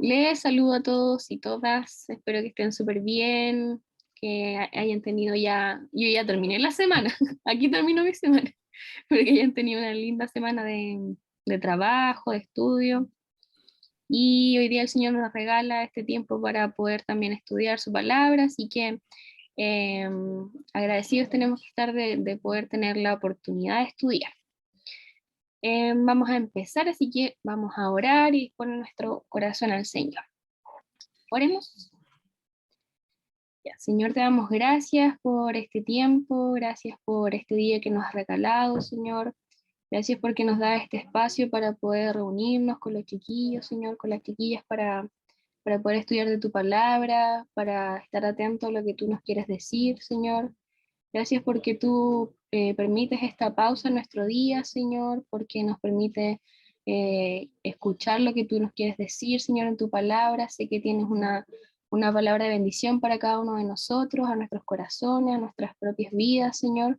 Les saludo a todos y todas, espero que estén súper bien, que hayan tenido yo ya terminé la semana, aquí terminó mi semana, pero que hayan tenido una linda semana de trabajo, de estudio, y hoy día el Señor nos regala este tiempo para poder también estudiar su palabra, así que eh, agradecidos tenemos que estar de poder tener la oportunidad de estudiar. Vamos a empezar, así que vamos a orar y poner nuestro corazón al Señor. Oremos. Ya, Señor, te damos gracias por este tiempo, gracias por este día que nos has regalado, Señor. Gracias porque nos da este espacio para poder reunirnos con los chiquillos, Señor, con las chiquillas para poder estudiar de tu palabra, para estar atento a lo que tú nos quieres decir, Señor. Gracias porque tú permites esta pausa en nuestro día, Señor, porque nos permite escuchar lo que tú nos quieres decir, Señor, en tu palabra. Sé que tienes una palabra de bendición para cada uno de nosotros, a nuestros corazones, a nuestras propias vidas, Señor.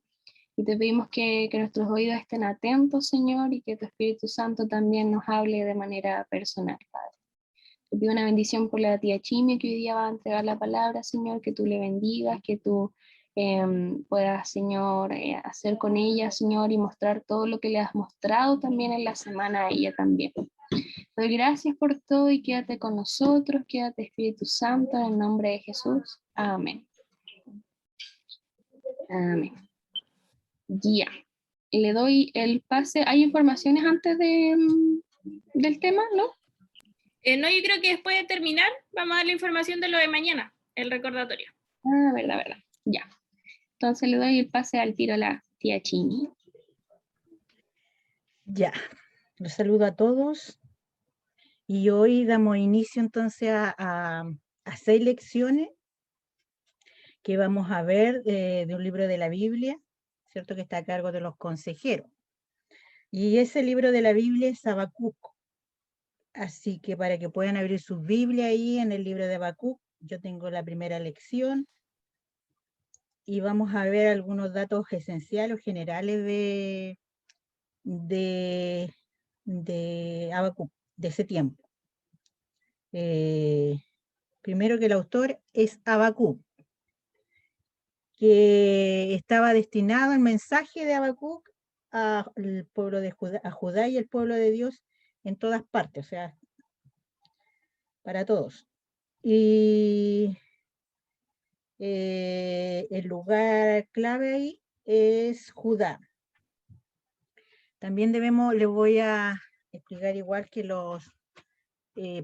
Y te pedimos que nuestros oídos estén atentos, Señor, y que tu Espíritu Santo también nos hable de manera personal, Padre. Te pido una bendición por la tía Chimi que hoy día va a entregar la palabra, Señor, que tú le bendigas, que tú puedas, Señor, hacer con ella, Señor, y mostrar todo lo que le has mostrado también en la semana a ella también. Te doy gracias por todo y quédate con nosotros, quédate Espíritu Santo, en el nombre de Jesús. Amén. Amén. Ya. Le doy el pase. ¿Hay informaciones antes del tema, no? No, yo creo que después de terminar vamos a dar la información de lo de mañana, el recordatorio. Ah, verdad. Ya. Entonces le doy el pase al tiro a la tía Chini. Ya, los saludo a todos y hoy damos inicio entonces a 6 lecciones que vamos a ver de un libro de la Biblia, ¿cierto? Que está a cargo de los consejeros. Y ese libro de la Biblia es Habacuc. Así que para que puedan abrir su Biblia ahí en el libro de Habacuc, yo tengo la primera lección y vamos a ver algunos datos esenciales o generales de Habacuc, de ese tiempo. Primero que el autor es Habacuc, que estaba destinado el mensaje de Habacuc al pueblo de Judá, a Judá y el pueblo de Dios en todas partes, o sea, para todos. Y el lugar clave ahí es Judá. También les voy a explicar igual que los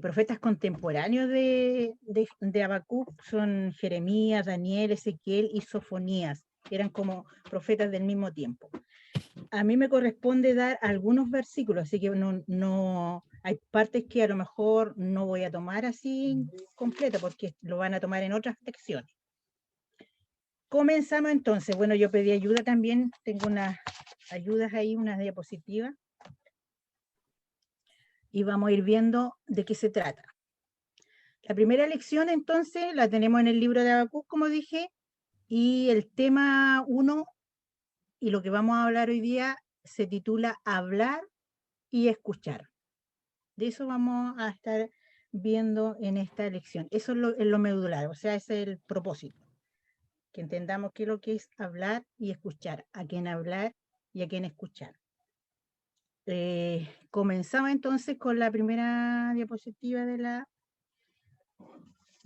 profetas contemporáneos de Habacuc son Jeremías, Daniel, Ezequiel y Sofonías. Eran como profetas del mismo tiempo. A mí me corresponde dar algunos versículos, así que no hay partes que a lo mejor no voy a tomar así completa, porque lo van a tomar en otras lecciones. Comenzamos entonces. Bueno, yo pedí ayuda también, tengo unas ayudas ahí, unas diapositivas, y vamos a ir viendo de qué se trata. La primera lección entonces la tenemos en el libro de Habacuc, como dije, y el tema 1 y lo que vamos a hablar hoy día se titula Hablar y escuchar. De eso vamos a estar viendo en esta lección. Eso es lo medular, o sea, ese es el propósito. Que entendamos qué es lo que es hablar y escuchar, a quién hablar y a quién escuchar. Comenzamos entonces con la primera diapositiva de la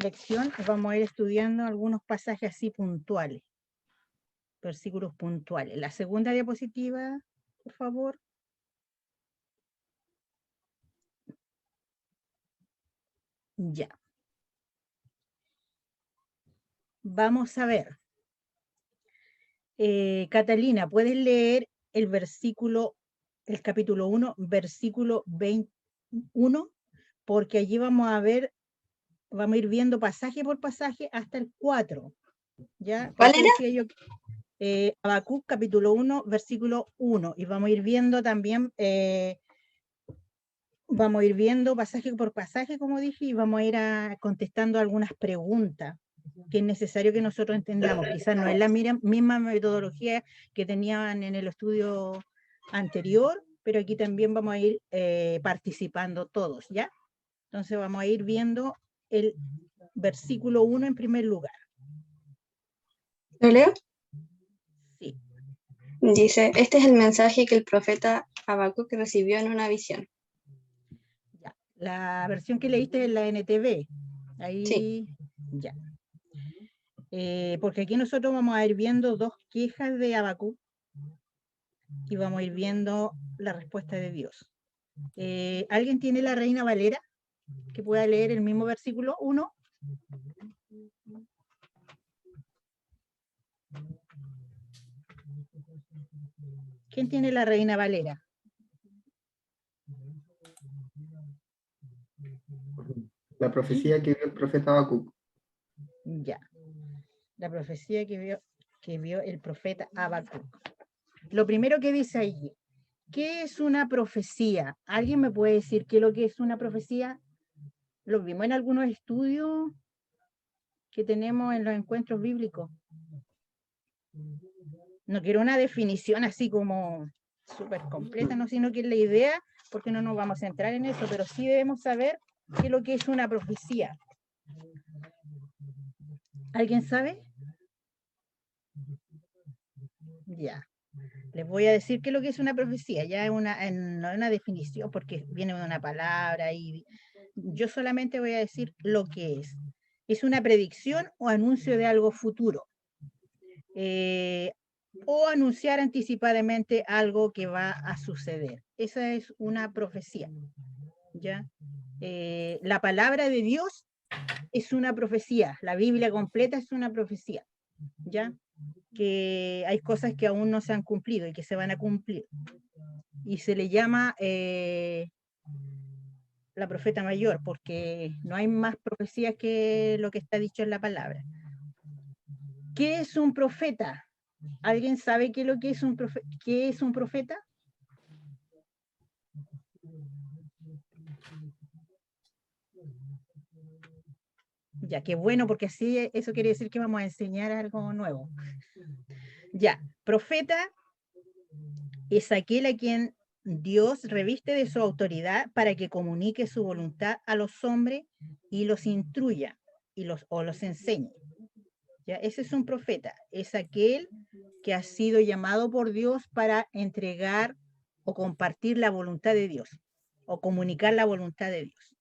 lección. Vamos a ir estudiando algunos pasajes así puntuales, versículos puntuales. La segunda diapositiva, por favor. Ya. Vamos a ver. Catalina, ¿puedes leer el capítulo 1, versículo 21? Porque allí vamos a ir viendo pasaje por pasaje hasta el 4. ¿Ya? ¿Cuál Eso era? decía yo, Habacuc, capítulo 1, versículo 1. Y vamos a ir viendo también, vamos a ir viendo pasaje por pasaje, como dije, y vamos a ir contestando algunas preguntas que es necesario que nosotros entendamos. Quizás no es la misma metodología que tenían en el estudio anterior, pero aquí también vamos a ir participando todos, ¿ya? Entonces vamos a ir viendo el versículo 1 en primer lugar. ¿Lo leo? Sí, Dice, este es el mensaje que el profeta Habacuc recibió en una visión. ya. La versión que leíste es la NTV. Ahí, Sí. ya. Porque aquí nosotros vamos a ir viendo dos quejas de Habacuc y vamos a ir viendo la respuesta de Dios. ¿Alguien tiene la Reina Valera que pueda leer el mismo versículo 1? ¿Quién tiene la Reina Valera? La profecía que vio el profeta Habacuc. Ya. La profecía que vio el profeta Habacuc. Lo primero que dice allí, ¿qué es una profecía? ¿Alguien me puede decir qué es lo que es una profecía? Lo vimos en algunos estudios que tenemos en los encuentros bíblicos. No quiero una definición así como súper completa, no, sino que es la idea, porque no nos vamos a centrar en eso, pero sí debemos saber qué es lo que es una profecía. ¿Alguien sabe? Ya. Les voy a decir qué es lo que es una profecía. Ya es no es una definición, porque viene de una palabra y yo solamente voy a decir lo que es. Es una predicción o anuncio de algo futuro. O anunciar anticipadamente algo que va a suceder. Esa es una profecía. ¿Ya? La palabra de Dios es una profecía. La Biblia completa es una profecía. ¿Ya? Que hay cosas que aún no se han cumplido y que se van a cumplir. Y se le llama la profeta mayor, porque no hay más profecías que lo que está dicho en la palabra. ¿Qué es un profeta? ¿Alguien sabe qué es lo que es qué es un profeta? Ya, qué bueno, porque así eso quiere decir que vamos a enseñar algo nuevo. Ya, profeta es aquel a quien Dios reviste de su autoridad para que comunique su voluntad a los hombres y los instruya o los enseñe. ¿Ya? Ese es un profeta, es aquel que ha sido llamado por Dios para entregar o compartir la voluntad de Dios o comunicar la voluntad de Dios.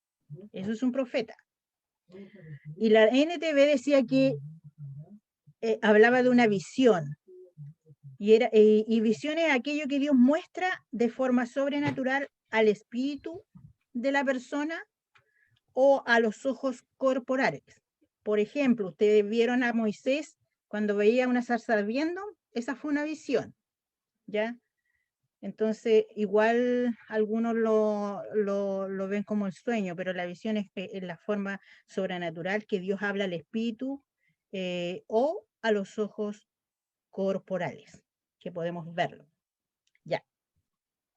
Eso es un profeta. Y la NTV decía que hablaba de una visión. Y visión es aquello que Dios muestra de forma sobrenatural al espíritu de la persona o a los ojos corporales. Por ejemplo, ustedes vieron a Moisés cuando veía una zarza ardiendo, esa fue una visión, ¿ya? Entonces, igual algunos lo ven como el sueño, pero la visión es la forma sobrenatural que Dios habla al espíritu o a los ojos corporales, que podemos verlo. Ya.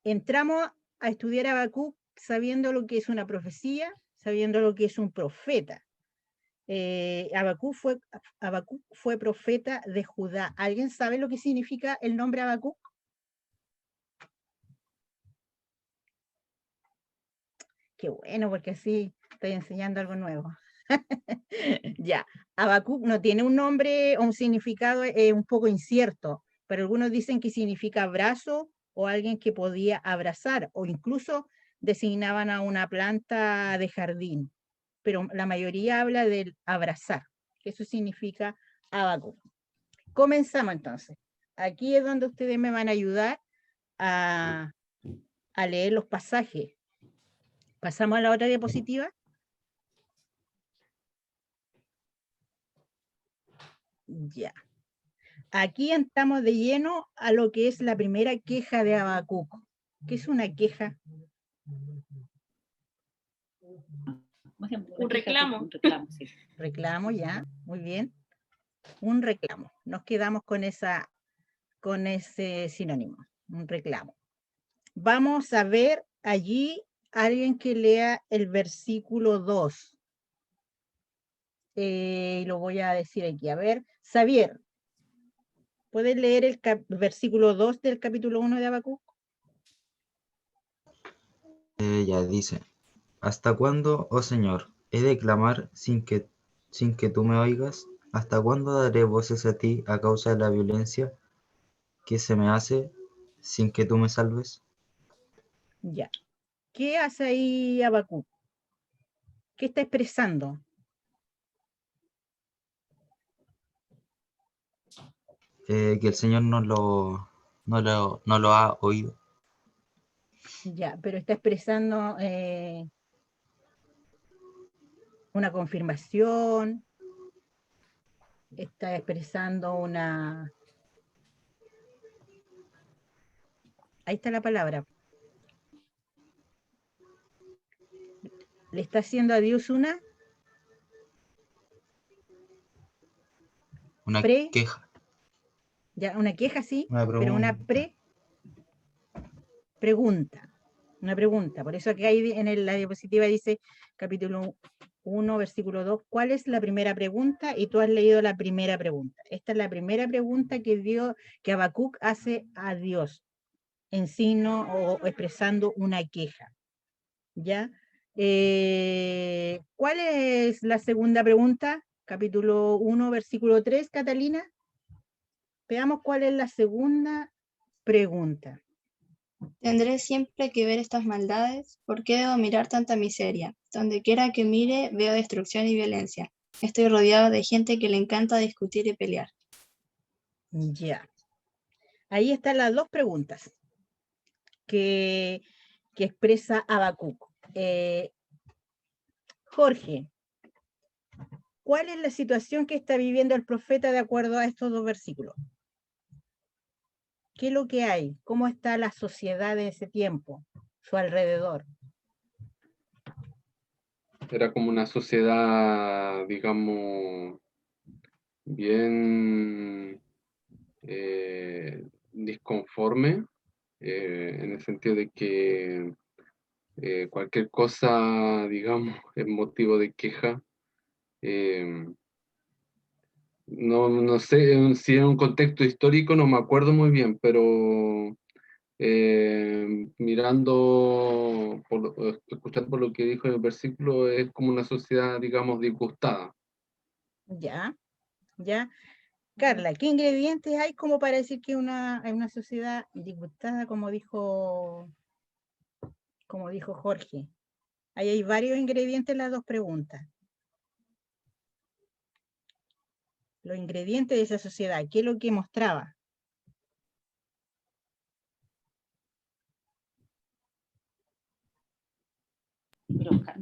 Entramos a estudiar a Habacuc sabiendo lo que es una profecía, sabiendo lo que es un profeta. Habacuc fue profeta de Judá. ¿Alguien sabe lo que significa el nombre Habacuc? Qué bueno, porque así estoy enseñando algo nuevo. Ya, Habacuc no tiene un nombre o un significado un poco incierto, pero algunos dicen que significa abrazo o alguien que podía abrazar, o incluso designaban a una planta de jardín, pero la mayoría habla del abrazar, que eso significa Habacuc. Comenzamos entonces. Aquí es donde ustedes me van a ayudar a leer los pasajes. Pasamos a la otra diapositiva. Ya. Aquí entramos de lleno a lo que es la primera queja de Habacuc. ¿Qué es una queja? Un reclamo. Un reclamo, sí. Reclamo, ya, muy bien. Un reclamo. Nos quedamos con ese sinónimo, un reclamo. Vamos a ver allí alguien que lea el versículo 2. Lo voy a decir aquí. A ver, Xavier, ¿puedes leer el versículo 2 del capítulo 1 de Habacuc? Ya dice, ¿Hasta cuándo, oh Señor, he de clamar sin que tú me oigas? ¿Hasta cuándo daré voces a ti a causa de la violencia que se me hace sin que tú me salves? Ya. ¿Qué hace ahí Habacuc? ¿Qué está expresando? Que el Señor no lo ha oído. Ya, pero está expresando una confirmación, está expresando una... Ahí está la palabra. ¿Le está haciendo a Dios una Una pre? queja, Ya, una queja, sí, una pero una pregunta. pregunta. Una pregunta. Por eso que ahí la diapositiva dice, capítulo 1, versículo 2, ¿cuál es la primera pregunta? Y tú has leído la primera pregunta. Esta es la primera pregunta que Habacuc hace a Dios, en signo o expresando una queja. ¿Ya? ¿Cuál es la segunda pregunta? Capítulo 1, versículo 3, Catalina. Veamos cuál es la segunda pregunta. ¿Tendré siempre que ver estas maldades? ¿Por qué debo mirar tanta miseria? Donde quiera que mire, veo destrucción y violencia. Estoy rodeado de gente que le encanta discutir y pelear. Ya. Ahí están las dos preguntas que expresa Habacuc. Jorge, ¿cuál es la situación que está viviendo el profeta de acuerdo a estos dos versículos? ¿Qué es lo que hay? ¿Cómo está la sociedad de ese tiempo, su alrededor? Era como una sociedad, digamos, bien disconforme, en el sentido de que cualquier cosa, digamos, es motivo de queja. Eh, no sé si en un contexto histórico, no me acuerdo muy bien, pero mirando, escuchando por lo que dijo en el versículo, es como una sociedad, digamos, disgustada. Ya, ya. Carla, ¿qué ingredientes hay como para decir que hay una sociedad disgustada, como dijo Jorge? Ahí hay varios ingredientes en las dos preguntas. Los ingredientes de esa sociedad, ¿qué es lo que mostraba?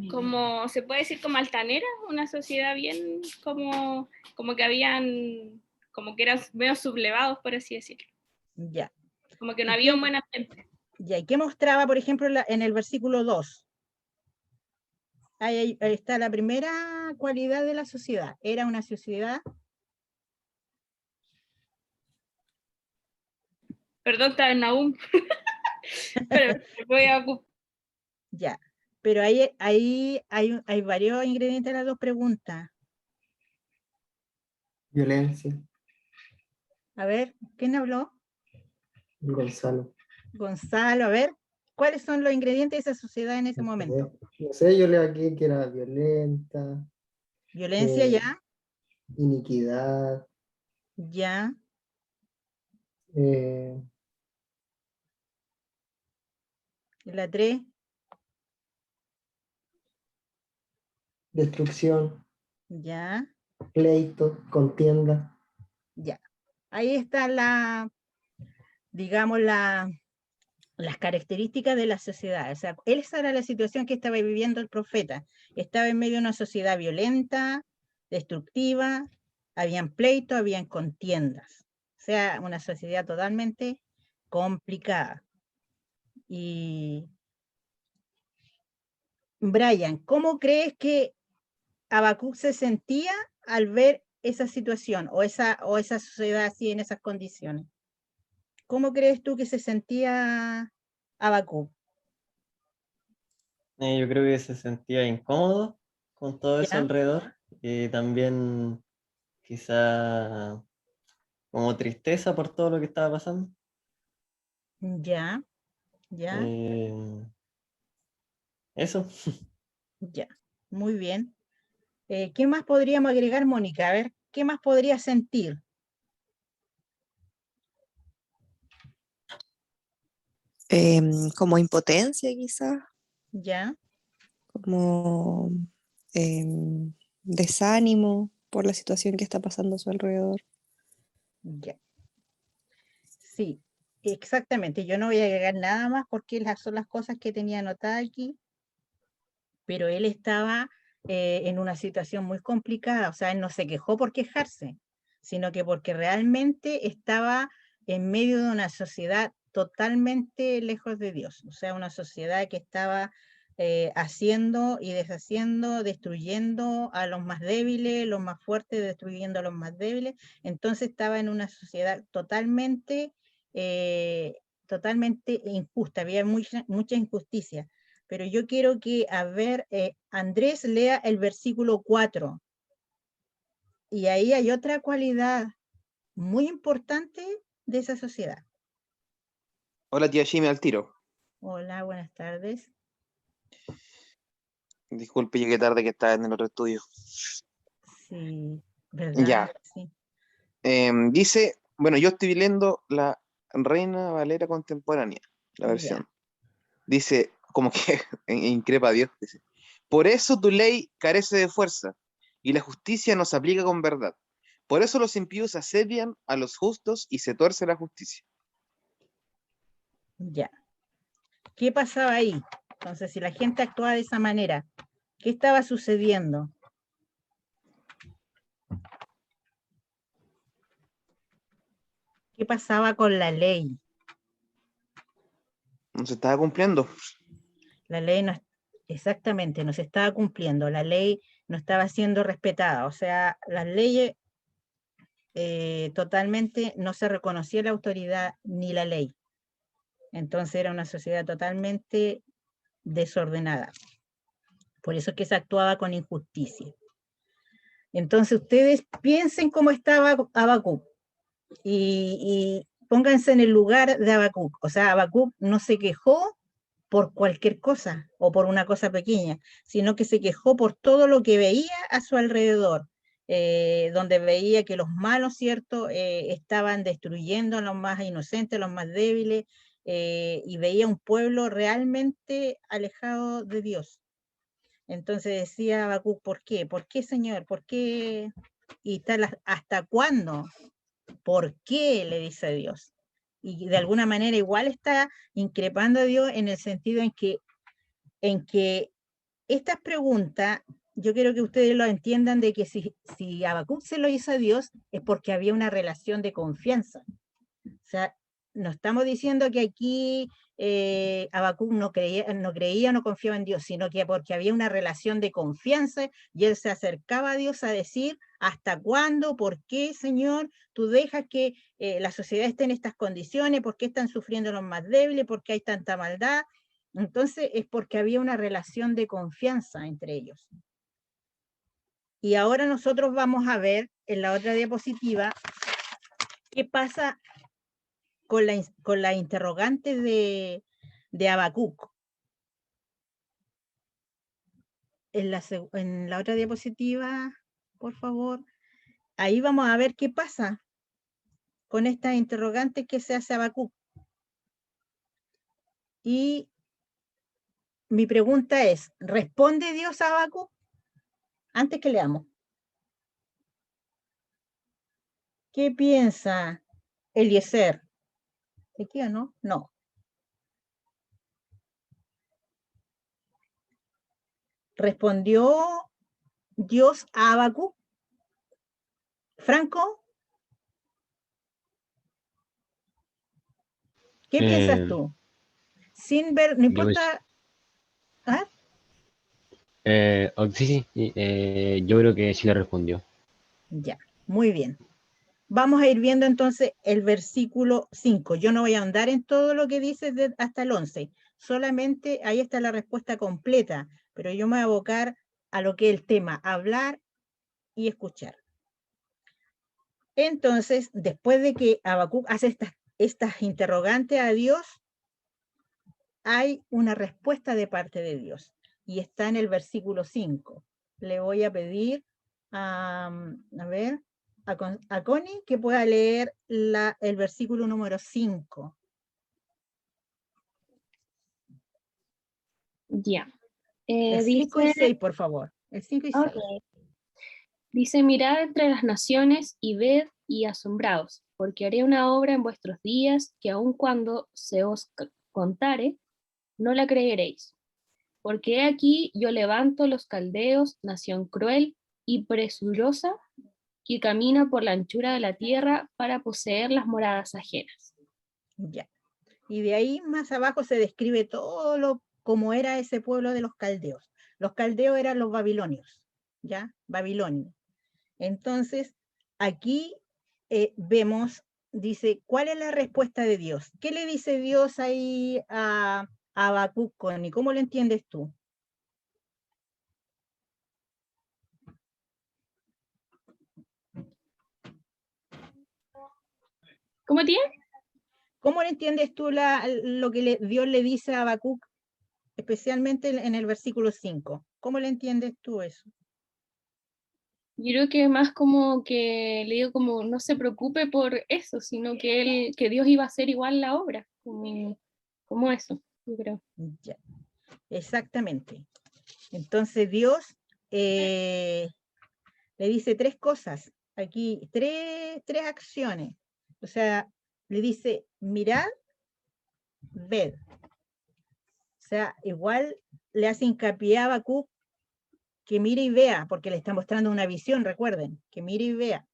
Como se puede decir como altanera, una sociedad bien como que habían, como que eran medio sublevados, por así decirlo. Ya. Como que no ¿Y había qué, un buen ambiente. ya, ¿y qué mostraba, por ejemplo, en el versículo 2? Ahí está la primera cualidad de la sociedad. Era una sociedad... Perdón, está en Nahum. Pero voy a Ya, pero ahí hay varios ingredientes en las dos preguntas. Violencia, A ver, ¿quién habló? Gonzalo. Gonzalo, a ver, ¿cuáles son los ingredientes de esa sociedad en ese momento? No sé, yo leo aquí que era violenta, Violencia, eh, ya, iniquidad, ya, eh, la 3, destrucción, ya, pleito, contienda. ya. Ahí está digamos, las características de la sociedad. O sea, esa era la situación que estaba viviendo el profeta. Estaba en medio de una sociedad violenta, destructiva, habían pleitos, habían contiendas. O sea, una sociedad totalmente complicada. Y, Brian, ¿cómo crees que Habacuc se sentía al ver esa situación o esa sociedad así en esas condiciones? ¿Cómo crees tú que se sentía Habacuc? Yo creo que se sentía incómodo con todo eso ¿Ya? alrededor y también quizá como tristeza por todo lo que estaba pasando. ¿Ya? ¿Ya? Eh, eso. Ya, muy bien. ¿Qué más podríamos agregar, Mónica? A ver, ¿qué más podría sentir? Como impotencia quizás, Ya, como desánimo por la situación que está pasando a su alrededor. ya. Sí, exactamente. Yo no voy a agregar nada más porque son las cosas que tenía anotadas aquí, pero él estaba en una situación muy complicada. O sea, él no se quejó por quejarse, sino que porque realmente estaba en medio de una sociedad totalmente lejos de Dios. O sea, una sociedad que estaba haciendo y deshaciendo, destruyendo a los más débiles, los más fuertes, destruyendo a los más débiles. Entonces estaba en una sociedad totalmente injusta, había mucha injusticia. Pero yo quiero que, a ver, Andrés lea el versículo 4. Y ahí hay otra cualidad muy importante de esa sociedad. Hola tía Jimmy al tiro. Hola, buenas tardes. Disculpe, llegué tarde que estaba en el otro estudio. Sí, ¿verdad? Ya. Sí. Dice, bueno, yo estoy leyendo la Reina Valera contemporánea, la Ya. versión. Dice, como que increpa a Dios, dice, por eso tu ley carece de fuerza y la justicia no se aplica con verdad. Por eso los impíos asedian a los justos y se tuerce la justicia. Ya. ¿Qué pasaba ahí? Entonces, si la gente actuaba de esa manera, ¿qué estaba sucediendo? ¿Qué pasaba con la ley? No se estaba cumpliendo. La ley no, exactamente, no se estaba cumpliendo, la ley no estaba siendo respetada, o sea, las leyes totalmente no se reconocía la autoridad ni la ley. Entonces era una sociedad totalmente desordenada. Por eso es que se actuaba con injusticia. Entonces ustedes piensen cómo estaba Habacuc y pónganse en el lugar de Habacuc. O sea, Habacuc no se quejó por cualquier cosa o por una cosa pequeña, sino que se quejó por todo lo que veía a su alrededor, donde veía que los malos, ¿cierto?, estaban destruyendo a los más inocentes, a los más débiles, y veía un pueblo realmente alejado de Dios. Entonces decía Habacuc, ¿por qué? ¿Por qué, Señor? ¿Por qué? Y tal, ¿hasta cuándo? ¿Por qué? Le dice Dios. Y de alguna manera igual está increpando a Dios en el sentido en que estas preguntas, yo quiero que ustedes lo entiendan de que si Habacuc se lo hizo a Dios es porque había una relación de confianza. O sea, no estamos diciendo que aquí Habacuc no creía, no confiaba en Dios, sino que porque había una relación de confianza y él se acercaba a Dios a decir, ¿hasta cuándo? ¿Por qué, Señor? Tú dejas que la sociedad esté en estas condiciones, ¿por qué están sufriendo los más débiles? ¿Por qué hay tanta maldad? Entonces es porque había una relación de confianza entre ellos. Y ahora nosotros vamos a ver en la otra diapositiva qué pasa con la interrogante de Habacuc. En la otra diapositiva, por favor, ahí vamos a ver qué pasa con esta interrogante que se hace Habacuc. Y mi pregunta es, ¿responde Dios a Habacuc? Antes que leamos. ¿Qué piensa Eliezer? ¿De qué o no? No. ¿Respondió Dios a Habacuc? ¿Franco? ¿Qué piensas tú? Sin ver, no importa. ¿Ah? Sí, yo creo que sí le respondió. Ya, muy bien. Vamos a ir viendo entonces el versículo 5. Yo no voy a andar en todo lo que dice hasta el 11. Solamente ahí está la respuesta completa, pero yo me voy a abocar a lo que es el tema, hablar y escuchar. Entonces, después de que Habacuc hace estas interrogantes a Dios, hay una respuesta de parte de Dios. y está en el versículo 5. Le voy a pedir a ver, a Connie que pueda leer el versículo número 5. Ya. El 5 y Dice, 6, por favor. El 5 y 6. ok. Dice, mirad entre las naciones y ved y asombraos, porque haré una obra en vuestros días que aun cuando se os contare, no la creeréis. Porque he aquí yo levanto los caldeos, nación cruel y presurosa, que camina por la anchura de la tierra para poseer las moradas ajenas. Ya. Y de ahí más abajo se describe todo cómo era ese pueblo de los caldeos. Los caldeos eran los babilonios, ¿ya? Babilonia. Entonces, aquí vemos, dice, ¿cuál es la respuesta de Dios? ¿Qué le dice Dios ahí a Habacuc, Connie? ¿Cómo lo entiendes tú? ¿Cómo tiene? ¿Cómo lo entiendes tú lo que Dios le dice a Habacuc, especialmente en el versículo 5? ¿Cómo le entiendes tú eso? Yo creo que más como que le digo como no se preocupe por eso, sino que Dios iba a hacer igual la obra, como eso, yo creo. Ya, exactamente. Entonces Dios le dice tres cosas, aquí, tres acciones. O sea, le dice, mirad, ved. O sea, igual le hace hincapié a Habacuc que mire y vea, porque le está mostrando una visión, recuerden, que mire y vea.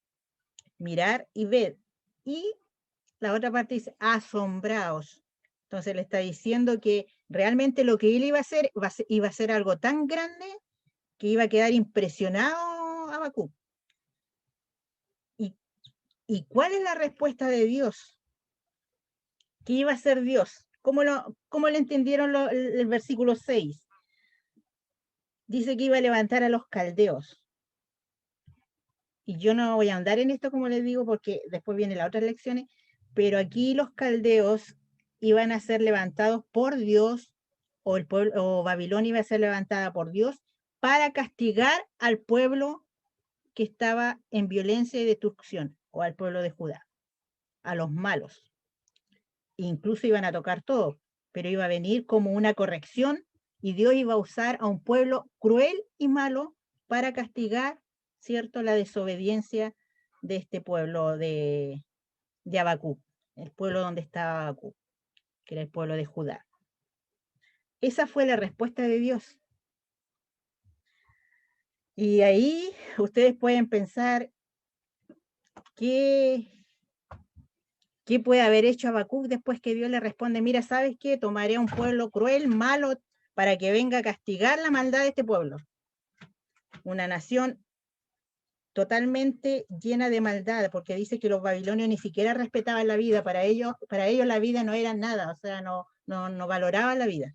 Mirar y ver. Y la otra parte dice, asombraos. Entonces le está diciendo que realmente lo que él iba a hacer iba a ser algo tan grande que iba a quedar impresionado Habacuc. ¿Y cuál es la respuesta de Dios? ¿Qué iba a hacer Dios? ¿Cómo le entendieron el versículo 6? Dice que iba a levantar a los caldeos. Y yo no voy a andar en esto, como les digo, porque después vienen las otras lecciones, pero aquí los caldeos iban a ser levantados por Dios, o Babilonia iba a ser levantada por Dios, para castigar al pueblo que estaba en violencia y destrucción, o al pueblo de Judá, a los malos. Incluso iban a tocar todo, pero iba a venir como una corrección, y Dios iba a usar a un pueblo cruel y malo para castigar, ¿cierto?, la desobediencia de este pueblo de Habacuc, el pueblo donde estaba Habacuc, que era el pueblo de Judá. Esa fue la respuesta de Dios. Y ahí ustedes pueden pensar qué puede haber hecho Habacuc después que Dios le responde, mira, ¿sabes qué? Tomaré a un pueblo cruel, malo, para que venga a castigar la maldad de este pueblo. Una nación totalmente llena de maldad, porque dice que los babilonios ni siquiera respetaban la vida, para ellos la vida no era nada, o sea, no valoraban la vida.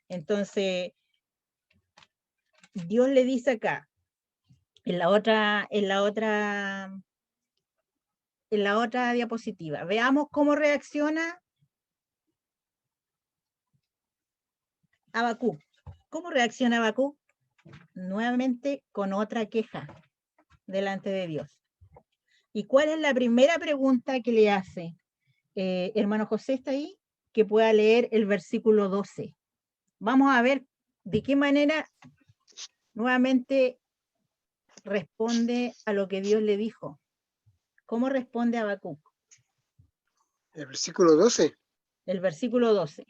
Entonces, Dios le dice acá, en la otra diapositiva, veamos cómo reacciona Habacuc. ¿Cómo reacciona Habacuc? Nuevamente con otra queja delante de Dios. ¿Y cuál es la primera pregunta que le hace? Hermano José está ahí, que pueda leer el versículo 12. Vamos a ver de qué manera nuevamente responde a lo que Dios le dijo. ¿Cómo responde Habacuc? El versículo 12 El versículo 12.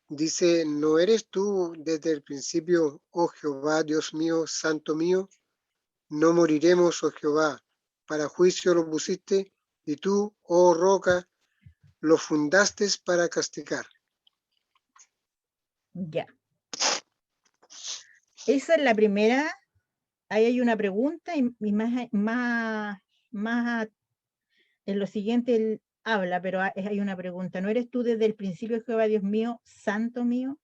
dice, ¿no eres tú desde el principio, oh Jehová, Dios mío, santo mío? No moriremos, oh Jehová, para juicio lo pusiste, y tú, oh roca, lo fundaste para castigar. Ya. Esa es la primera. Ahí hay una pregunta y más en lo siguiente él habla, pero hay una pregunta. ¿No eres tú desde el principio, Jehová, Dios mío, santo mío?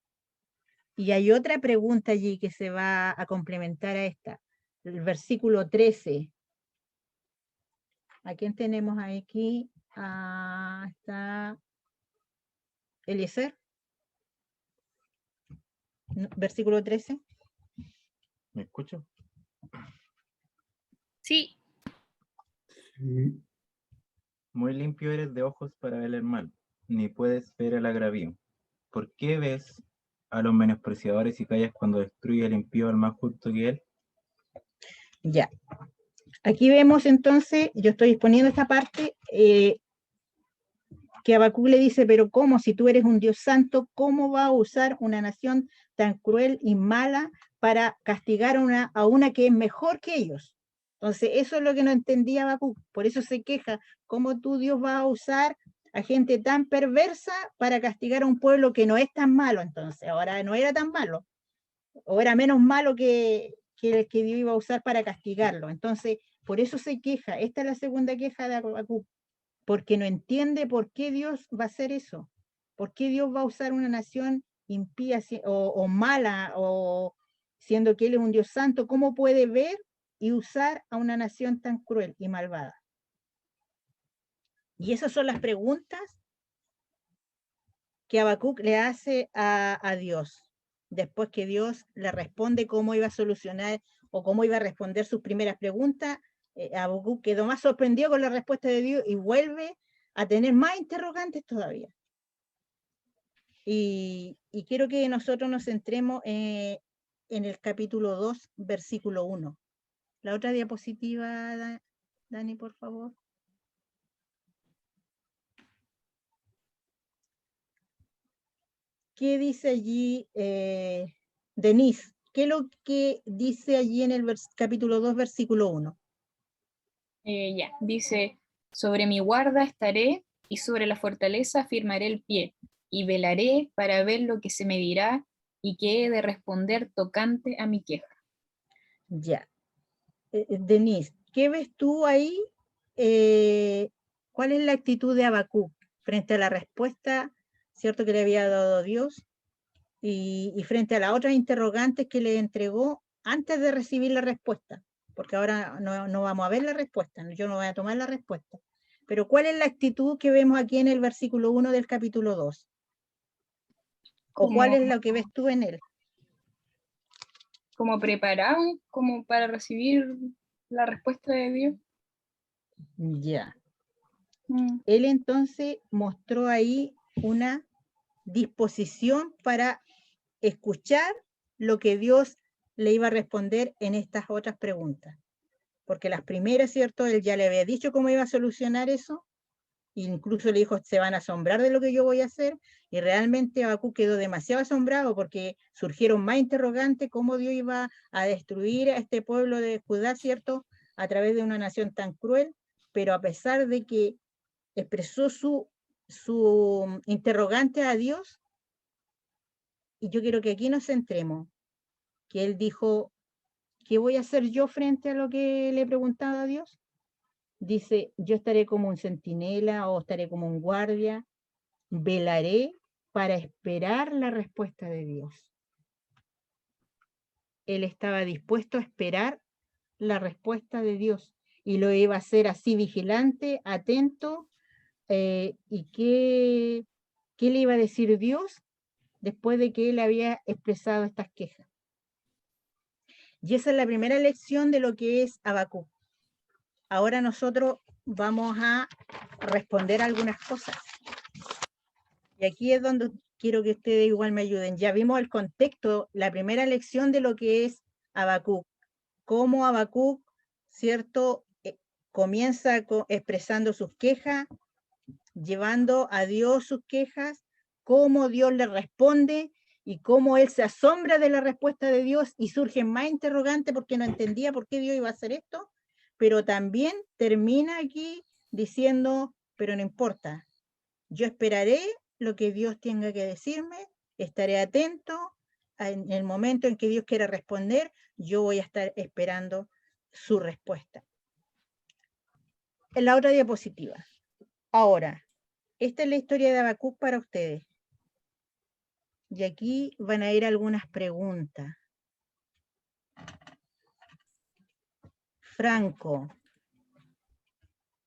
Y hay otra pregunta allí que se va a complementar a esta. El versículo 13. ¿A quién tenemos aquí? Está Eliezer. Versículo 13. ¿Me escucho? Sí, Muy limpio eres de ojos para ver el mal, ni puedes ver el agravio. ¿Por qué ves a los menospreciadores y callas cuando destruye el impío al más justo que él? Ya. Aquí vemos entonces, yo estoy exponiendo esta parte, que Habacuc le dice, pero ¿cómo? Si tú eres un Dios santo, ¿cómo va a usar una nación tan cruel y mala para castigar a una que es mejor que ellos? Entonces, eso es lo que no entendía Habacuc, por eso se queja, ¿cómo tú, Dios, va a usar a gente tan perversa para castigar a un pueblo que no es tan malo? Entonces, ahora no era tan malo, o era menos malo que el que Dios iba a usar para castigarlo. Entonces, por eso se queja. Esta es la segunda queja de Habacuc, porque no entiende por qué Dios va a hacer eso. ¿Por qué Dios va a usar una nación impía o mala, o siendo que Él es un Dios santo? ¿Cómo puede ver y usar a una nación tan cruel y malvada? Y esas son las preguntas que Habacuc le hace a Dios, después que Dios le responde cómo iba a solucionar o cómo iba a responder sus primeras preguntas. Habacuc quedó más sorprendido con la respuesta de Dios y vuelve a tener más interrogantes todavía. Y quiero que nosotros nos centremos en el capítulo 2, versículo 1. La otra diapositiva, Dani, por favor. ¿Qué dice allí, Denise? ¿Qué es lo que dice allí en el capítulo 2, versículo 1? Ya, dice, sobre mi guarda estaré y sobre la fortaleza afirmaré el pie y velaré para ver lo que se me dirá y qué he de responder tocante a mi queja. Ya. Denise, ¿qué ves tú ahí? ¿Cuál es la actitud de Habacuc frente a la respuesta, cierto, que le había dado Dios y frente a las otras interrogantes que le entregó antes de recibir la respuesta? Porque ahora no vamos a ver la respuesta, yo no voy a tomar la respuesta. Pero ¿cuál es la actitud que vemos aquí en el versículo 1 del capítulo 2? ¿O cuál es lo que ves tú en él? Como preparado, como para recibir la respuesta de Dios. Ya. Él entonces mostró ahí una disposición para escuchar lo que Dios le iba a responder en estas otras preguntas. Porque las primeras, ¿cierto? Él ya le había dicho cómo iba a solucionar eso, incluso le dijo, se van a asombrar de lo que yo voy a hacer, y realmente Habacuc quedó demasiado asombrado porque surgieron más interrogantes, cómo Dios iba a destruir a este pueblo de Judá, ¿cierto? A través de una nación tan cruel, pero a pesar de que expresó su interrogante a Dios, y yo quiero que aquí nos centremos, que él dijo, ¿qué voy a hacer yo frente a lo que le he preguntado a Dios? Dice, yo estaré como un centinela o estaré como un guardia, velaré para esperar la respuesta de Dios. Él estaba dispuesto a esperar la respuesta de Dios y lo iba a hacer así vigilante, atento, y ¿qué le iba a decir Dios después de que él había expresado estas quejas? Y esa es la primera lección de lo que es Habacuc. Ahora nosotros vamos a responder algunas cosas. Y aquí es donde quiero que ustedes igual me ayuden. Ya vimos el contexto, la primera lección de lo que es Habacuc. Cómo Habacuc, ¿cierto? Comienza expresando sus quejas, llevando a Dios sus quejas, cómo Dios le responde y cómo él se asombra de la respuesta de Dios y surgen más interrogantes porque no entendía por qué Dios iba a hacer esto, pero también termina aquí diciendo, pero no importa, yo esperaré lo que Dios tenga que decirme, estaré atento en el momento en que Dios quiera responder, yo voy a estar esperando su respuesta. En la otra diapositiva. Ahora, esta es la historia de Habacuc para ustedes. Y aquí van a ir algunas preguntas. Franco,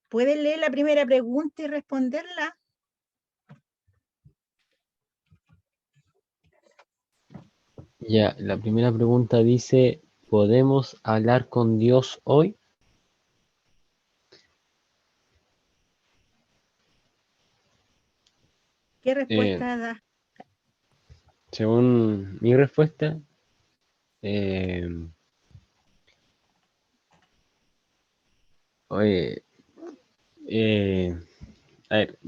¿puedes leer la primera pregunta y responderla? Ya, la primera pregunta dice, ¿podemos hablar con Dios hoy? ¿Qué Eh, respuesta da? según mi respuesta, eh, oye, eh, a ver,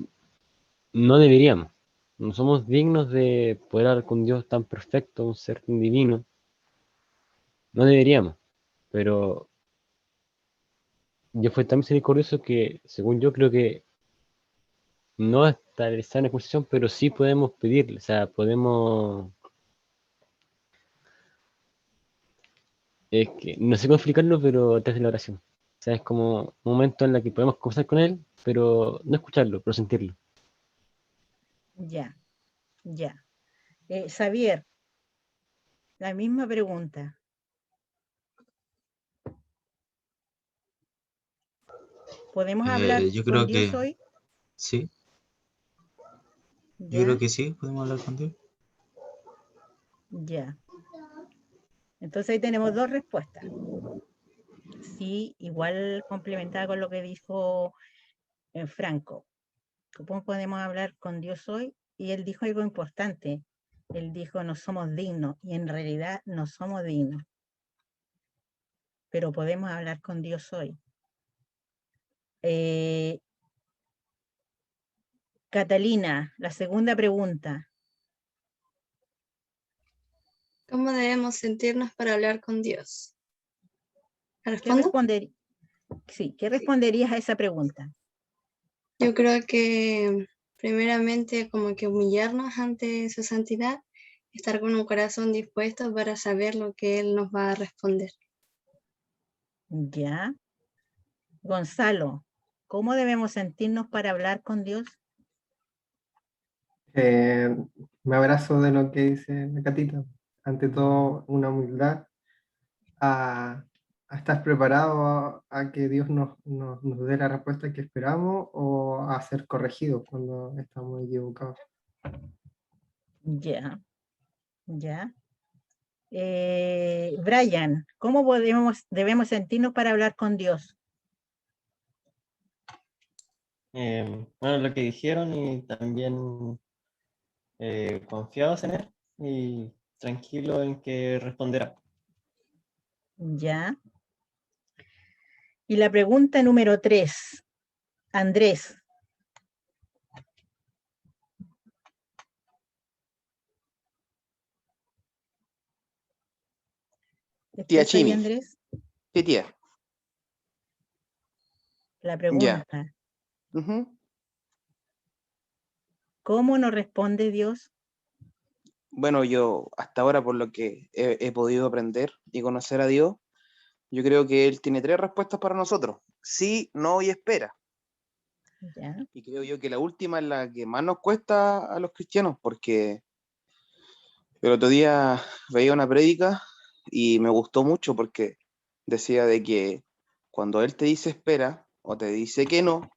no deberíamos. No somos dignos de poder hablar con Dios tan perfecto, un ser tan divino. No deberíamos. Pero Dios fue tan misericordioso que, según yo, creo que no está en la posición, pero sí podemos pedirle. O sea, podemos. Es que no sé cómo explicarlo, pero desde la oración. O sea, es como un momento en el que podemos conversar con Él, pero no escucharlo, pero sentirlo. Ya, ya. Xavier, la misma pregunta. ¿Podemos hablar Yo con creo Dios que hoy? sí, yo creo Ya, que sí, podemos hablar con Dios. ya. Entonces ahí tenemos dos respuestas. Sí, igual complementada con lo que dijo Franco. ¿Cómo podemos hablar con Dios hoy? Y él dijo algo importante. Él dijo, no somos dignos, y en realidad no somos dignos, pero podemos hablar con Dios hoy. Catalina, la segunda pregunta. ¿Cómo debemos sentirnos para hablar con Dios? ¿Me ¿Qué respondo? Sí, ¿qué responderías a esa pregunta? Yo creo que primeramente como que humillarnos ante su santidad, estar con un corazón dispuesto para saber lo que Él nos va a responder. Ya. Gonzalo, ¿cómo debemos sentirnos para hablar con Dios? Me abrazo de lo que dice la Catita. Ante todo, una humildad a, a estar preparado a que Dios nos dé la respuesta que esperamos o a ser corregidos cuando estamos equivocados. Ya, ya. Brian, ¿cómo debemos sentirnos para hablar con Dios? Bueno, lo que dijeron y también confiados en Él y tranquilo en que responderá. Ya. Y la pregunta número 3, Andrés. Tía ¿Estás ahí, Chimi. Andrés? Sí, tía. La Ya. pregunta, Ujú. ¿cómo nos responde Dios? Bueno, yo hasta ahora por lo que he podido aprender y conocer a Dios, yo creo que Él tiene tres respuestas para nosotros. Sí, no y espera. Ya, Y creo yo que la última es la que más nos cuesta a los cristianos, porque el otro día veía una prédica y me gustó mucho porque decía de que cuando Él te dice espera o te dice que no,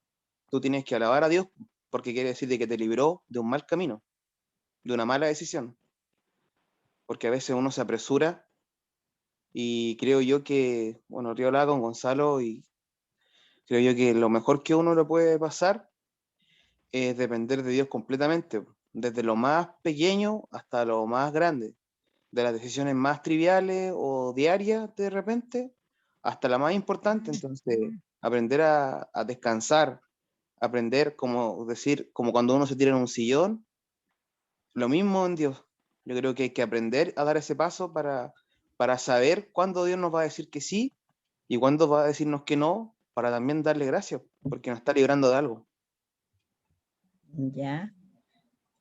tú tienes que alabar a Dios porque quiere decir de que te libró de un mal camino, de una mala decisión. Porque a veces uno se apresura y creo yo que, bueno, yo hablaba con Gonzalo y creo yo que lo mejor que uno le puede pasar es depender de Dios completamente, desde lo más pequeño hasta lo más grande, de las decisiones más triviales o diarias de repente, hasta la más importante. Entonces, aprender a descansar, aprender, como decir, como cuando uno se tira en un sillón, lo mismo en Dios. Yo creo que hay que aprender a dar ese paso para saber cuándo Dios nos va a decir que sí y cuándo va a decirnos que no, para también darle gracias, porque nos está librando de algo. ya.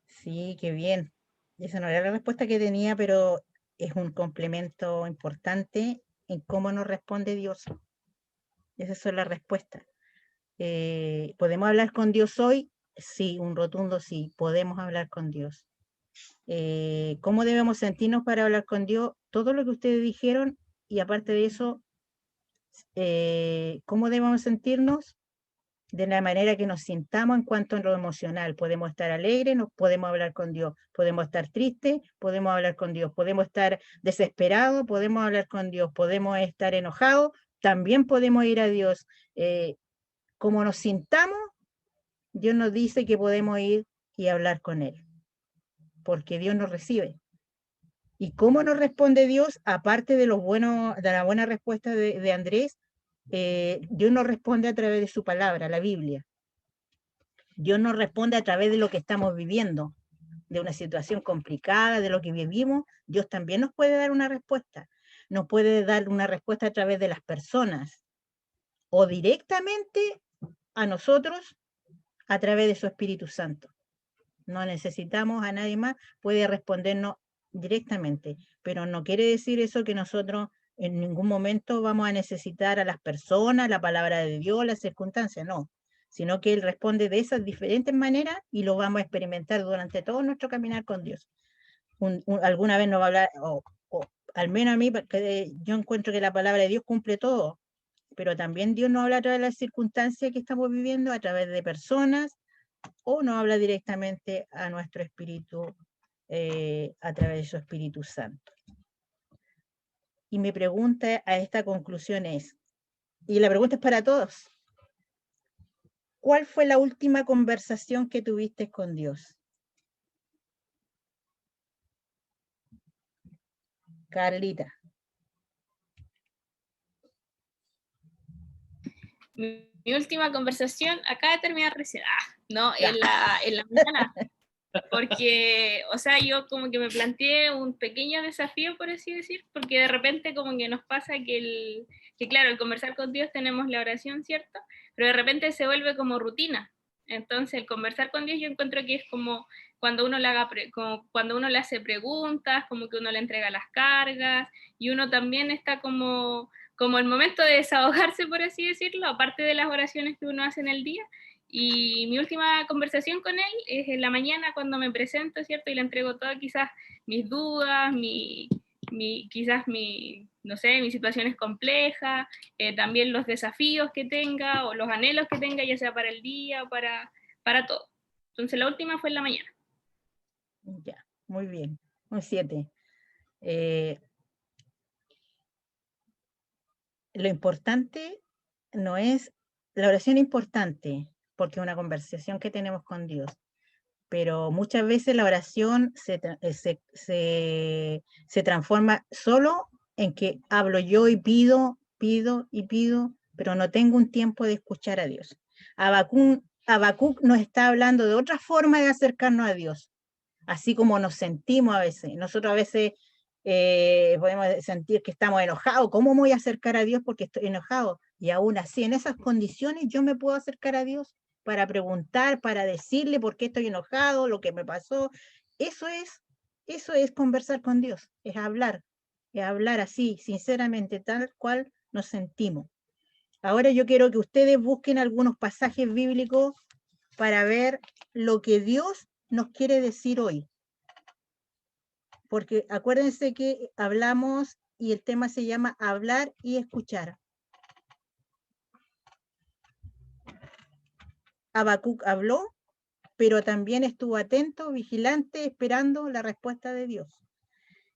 Sí, qué bien. Esa no era la respuesta que tenía, pero es un complemento importante en cómo nos responde Dios. Esas son las respuestas. ¿Podemos hablar con Dios hoy? Sí, un rotundo sí, podemos hablar con Dios. ¿Cómo debemos sentirnos para hablar con Dios? Todo lo que ustedes dijeron, y aparte de eso, ¿cómo debemos sentirnos? de la manera que nos sintamos en cuanto a lo emocional. Podemos estar alegres, nos podemos hablar con Dios. Podemos estar tristes, podemos hablar con Dios. Podemos estar desesperados, podemos hablar con Dios. Podemos estar enojados, también podemos ir a Dios. Como nos sintamos, Dios nos dice que podemos ir y hablar con Él, porque Dios nos recibe. ¿Y cómo nos responde Dios? Aparte de, de la buena respuesta de Andrés, Dios nos responde a través de su palabra, la Biblia. Dios nos responde a través de lo que estamos viviendo, de una situación complicada, de lo que vivimos. Dios también nos puede dar una respuesta. Nos puede dar una respuesta a través de las personas o directamente a nosotros a través de su Espíritu Santo. No necesitamos a nadie más, puede respondernos directamente, pero no quiere decir eso que nosotros en ningún momento vamos a necesitar a las personas, la palabra de Dios, las circunstancias, no, sino que Él responde de esas diferentes maneras y lo vamos a experimentar durante todo nuestro caminar con Dios. Alguna vez nos va a hablar, o al menos a mí, porque yo encuentro que la palabra de Dios cumple todo, pero también Dios nos habla a través de las circunstancias que estamos viviendo, a través de personas, o nos habla directamente a nuestro espíritu a través de su Espíritu Santo. Y mi pregunta a esta conclusión es, y la pregunta es para todos, ¿cuál fue la última conversación que tuviste con Dios? Carlita. Mi última conversación acaba de terminar recién. No, en la mañana. Porque, o sea, yo como que me planteé un pequeño desafío, por así decir, porque de repente como que nos pasa que claro, al conversar con Dios tenemos la oración, ¿cierto? Pero de repente se vuelve como rutina. Entonces, el conversar con Dios yo encuentro que es como cuando uno cuando uno le hace preguntas, como que uno le entrega las cargas, y uno también está como el momento de desahogarse, por así decirlo, aparte de las oraciones que uno hace en el día. Y mi última conversación con él es en la mañana cuando me presento, ¿cierto? Y le entrego todas quizás mis dudas, no sé, mis situaciones complejas, también los desafíos que tenga o los anhelos que tenga, ya sea para el día o para todo. Entonces la última fue en la mañana. Ya, muy bien. Un 7. Lo importante no es, la oración es importante, porque es una conversación que tenemos con Dios, pero muchas veces la oración se transforma solo en que hablo yo y pido, pero no tengo un tiempo de escuchar a Dios. Habacuc nos está hablando de otra forma de acercarnos a Dios, así como nos sentimos a veces. Nosotros a veces podemos sentir que estamos enojados. ¿Cómo me voy a acercar a Dios porque estoy enojado? Y aún así, en esas condiciones, yo me puedo acercar a Dios para preguntar, para decirle por qué estoy enojado, lo que me pasó. Eso es conversar con Dios, es hablar así, sinceramente, tal cual nos sentimos. Ahora yo quiero que ustedes busquen algunos pasajes bíblicos para ver lo que Dios nos quiere decir hoy. Porque acuérdense que hablamos y el tema se llama hablar y escuchar. Habacuc habló, pero también estuvo atento, vigilante, esperando la respuesta de Dios.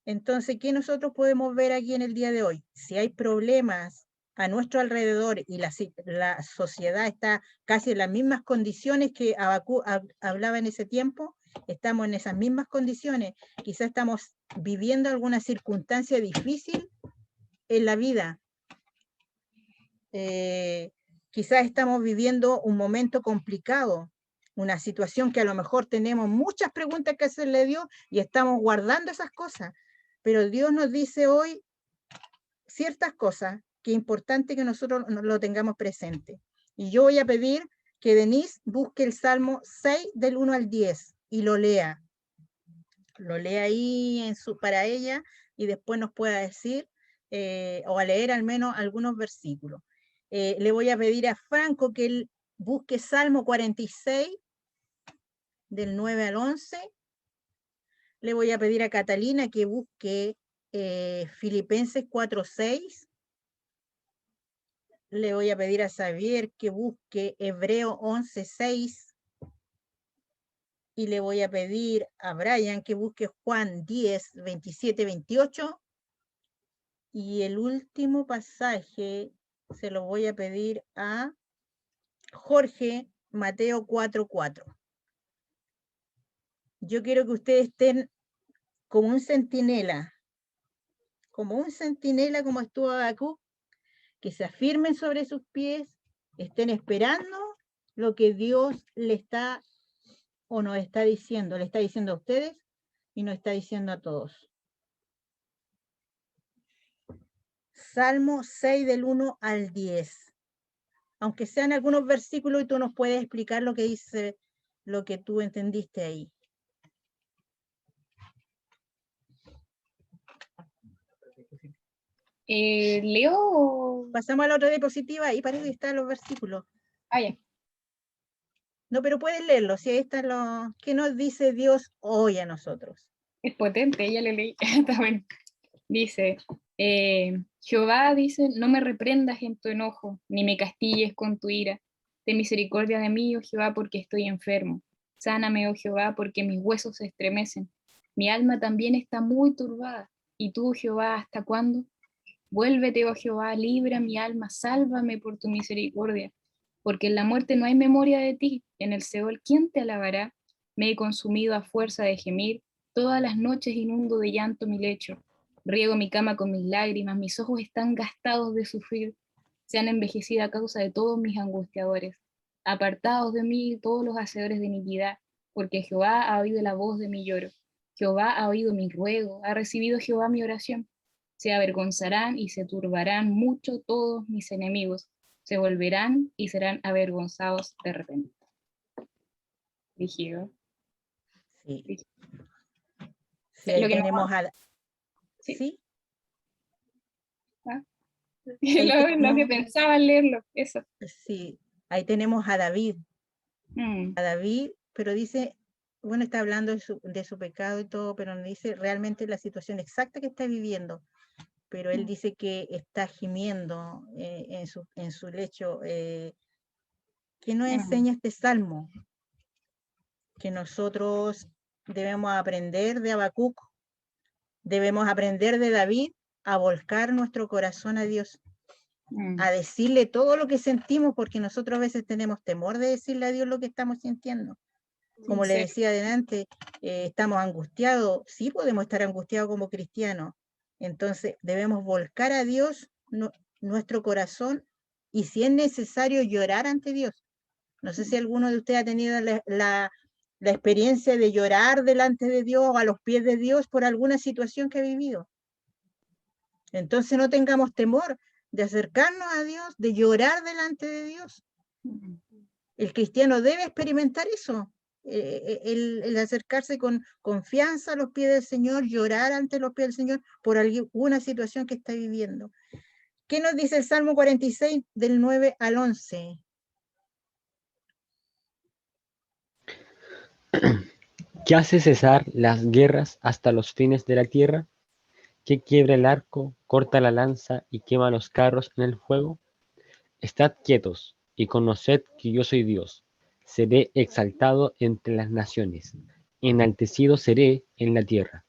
Entonces, ¿qué nosotros podemos ver aquí en el día de hoy? Si hay problemas a nuestro alrededor y la sociedad está casi en las mismas condiciones que Habacuc hablaba en ese tiempo, estamos en esas mismas condiciones, quizás estamos viviendo alguna circunstancia difícil en la vida, quizás estamos viviendo un momento complicado, una situación que a lo mejor tenemos muchas preguntas que hacerle a Dios y estamos guardando esas cosas, pero Dios nos dice hoy ciertas cosas que es importante que nosotros lo tengamos presente. Y yo voy a pedir que Denise busque el Salmo 6 del 1 al 10 y lo lea. Lo lea ahí para ella y después nos pueda decir o a leer al menos algunos versículos. Le voy a pedir a Franco que él busque Salmo 46 del 9 al 11. Le voy a pedir a Catalina que busque Filipenses 4:6. le voy a pedir a Xavier que busque Hebreo 11:6 y le voy a pedir a Brian que busque Juan 10:27-28 y el último pasaje se lo voy a pedir a Jorge, Mateo 4:4. Yo quiero que ustedes estén como un centinela, como estuvo Habacuc, que se afirmen sobre sus pies, estén esperando lo que Dios le está o nos está diciendo. Le está diciendo a ustedes y nos está diciendo a todos. Salmo 6 del 1 al 10. Aunque sean algunos versículos y tú nos puedes explicar lo que dice, lo que tú entendiste ahí. Leo. Pasamos a la otra diapositiva y parece que están los versículos. Ah, ya. No, pero puedes leerlo. Si ahí están los. ¿Qué nos dice Dios hoy a nosotros? Es potente, ya lo leí. Está bueno. Dice, Jehová dice, no me reprendas en tu enojo, ni me castigues con tu ira. Ten misericordia de mí, oh Jehová, porque estoy enfermo. Sáname, oh Jehová, porque mis huesos se estremecen. Mi alma también está muy turbada. ¿Y tú, Jehová, hasta cuándo? Vuélvete, oh Jehová, libra mi alma, sálvame por tu misericordia. Porque en la muerte no hay memoria de ti. En el Seol, ¿quién te alabará? Me he consumido a fuerza de gemir. Todas las noches inundo de llanto mi lecho. Riego mi cama con mis lágrimas, mis ojos están gastados de sufrir, se han envejecido a causa de todos mis angustiadores. Apartados de mí todos los hacedores de iniquidad, porque Jehová ha oído la voz de mi lloro. Jehová ha oído mi ruego, ha recibido Jehová mi oración. Se avergonzarán y se turbarán mucho todos mis enemigos, se volverán y serán avergonzados de repente. Rígido. Sí. Rígido. Sí, ahí Lo que tenemos no... a... Sí. ¿Sí? ¿Ah? Ahí Lo que tenemos... pensaba leerlo, eso. Sí, ahí tenemos a David. Mm. A David, pero dice, bueno, está hablando de su pecado y todo, pero no dice realmente la situación exacta que está viviendo. Pero él dice que está gimiendo en su lecho. ¿Qué nos enseña este salmo? Que nosotros debemos aprender de Habacuc, debemos aprender de David a volcar nuestro corazón a Dios, a decirle todo lo que sentimos, porque nosotros a veces tenemos temor de decirle a Dios lo que estamos sintiendo. Como le decía adelante, estamos angustiados, sí podemos estar angustiados como cristianos, entonces debemos volcar a Dios nuestro corazón y si es necesario llorar ante Dios. No sé si alguno de ustedes ha tenido la experiencia de llorar delante de Dios o a los pies de Dios por alguna situación que ha vivido. Entonces no tengamos temor de acercarnos a Dios, de llorar delante de Dios. El cristiano debe experimentar eso, el acercarse con confianza a los pies del Señor, llorar ante los pies del Señor por alguna situación que está viviendo. ¿Qué nos dice el Salmo 46 del 9 al 11? ¿Qué hace cesar las guerras hasta los fines de la tierra? ¿Qué quiebra el arco, corta la lanza y quema los carros en el fuego? Estad quietos y conoced que yo soy Dios. Seré exaltado entre las naciones, enaltecido seré en la tierra.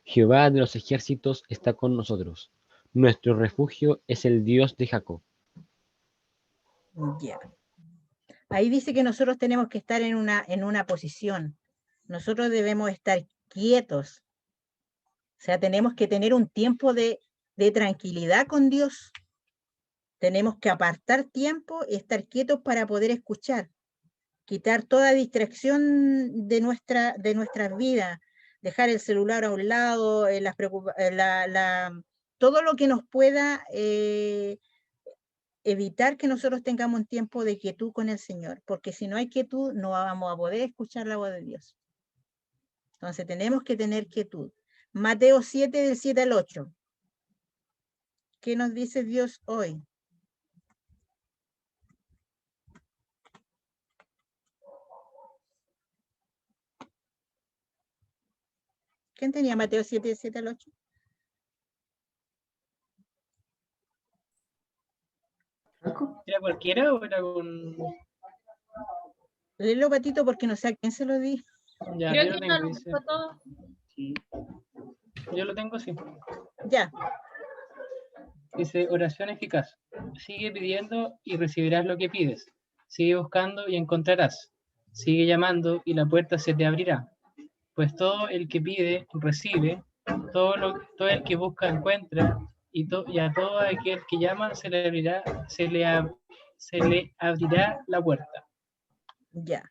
Jehová de los ejércitos está con nosotros. Nuestro refugio es el Dios de Jacob. Ya. Ahí dice que nosotros tenemos que estar en una posición. Nosotros debemos estar quietos. O sea, tenemos que tener un tiempo de tranquilidad con Dios. Tenemos que apartar tiempo y estar quietos para poder escuchar. Quitar toda distracción de nuestras vidas. Dejar el celular a un lado, todo lo que nos pueda evitar que nosotros tengamos un tiempo de quietud con el Señor, porque si no hay quietud no vamos a poder escuchar la voz de Dios. Entonces tenemos que tener quietud. Mateo 7 del 7 al 8. ¿Qué nos dice Dios hoy? ¿Quién tenía Mateo 7 del 7 al 8? ¿Era cualquiera o era con...? Léelo, Patito, porque no sé a quién se lo di. Ya, Creo yo que lo tengo, no dice. lo todo. Sí. Yo lo tengo, sí. Ya. Dice, oración eficaz. Sigue pidiendo y recibirás lo que pides. Sigue buscando y encontrarás. Sigue llamando y la puerta se te abrirá. Pues todo el que pide, recibe. Todo el que busca, encuentra. Y a todo aquel que llama se le abrirá la puerta. Ya.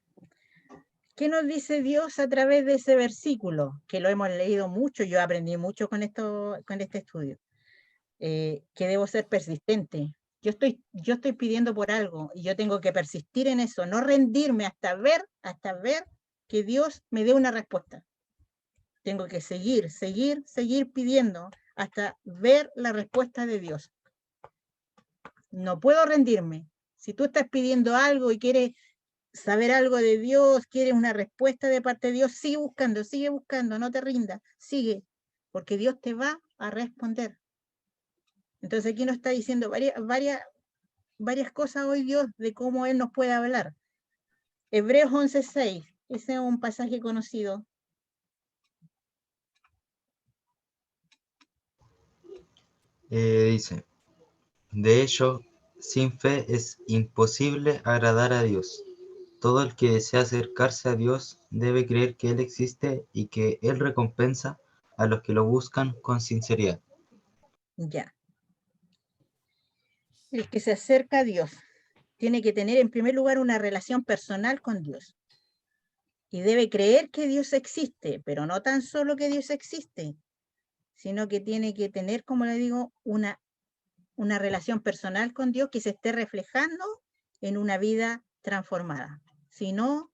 ¿Qué nos dice Dios a través de ese versículo? Que lo hemos leído mucho, yo aprendí mucho con este estudio. Que debo ser persistente. Yo estoy pidiendo por algo y yo tengo que persistir en eso, no rendirme hasta ver que Dios me dé una respuesta. Tengo que seguir pidiendo hasta ver la respuesta de Dios. No puedo rendirme. Si tú estás pidiendo algo y quieres saber algo de Dios, quieres una respuesta de parte de Dios, sigue buscando, no te rindas, sigue, porque Dios te va a responder. Entonces aquí nos está diciendo varias cosas hoy Dios de cómo Él nos puede hablar. Hebreos 11:6, ese es un pasaje conocido. Dice, de hecho, sin fe es imposible agradar a Dios. Todo el que desea acercarse a Dios debe creer que Él existe y que Él recompensa a los que lo buscan con sinceridad. Ya. El que se acerca a Dios tiene que tener en primer lugar una relación personal con Dios. Y debe creer que Dios existe, pero no tan solo que Dios existe, sino que tiene que tener, como le digo, una relación personal con Dios que se esté reflejando en una vida transformada. Si no,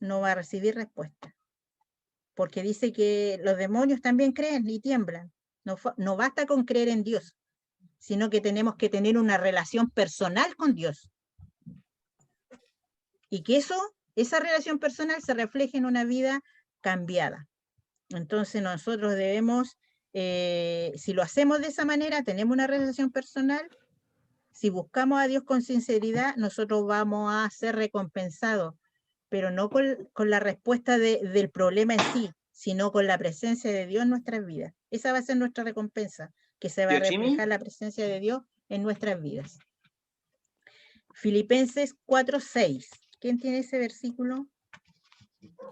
no va a recibir respuesta. Porque dice que los demonios también creen y tiemblan. No basta con creer en Dios, sino que tenemos que tener una relación personal con Dios. Y que esa relación personal se refleje en una vida cambiada. Entonces nosotros debemos, si lo hacemos de esa manera, tenemos una relación personal, si buscamos a Dios con sinceridad, nosotros vamos a ser recompensados, pero no con la respuesta del problema en sí, sino con la presencia de Dios en nuestras vidas. Esa va a ser nuestra recompensa, que se va a reflejar la presencia de Dios en nuestras vidas. Filipenses 4:6. ¿Quién tiene ese versículo?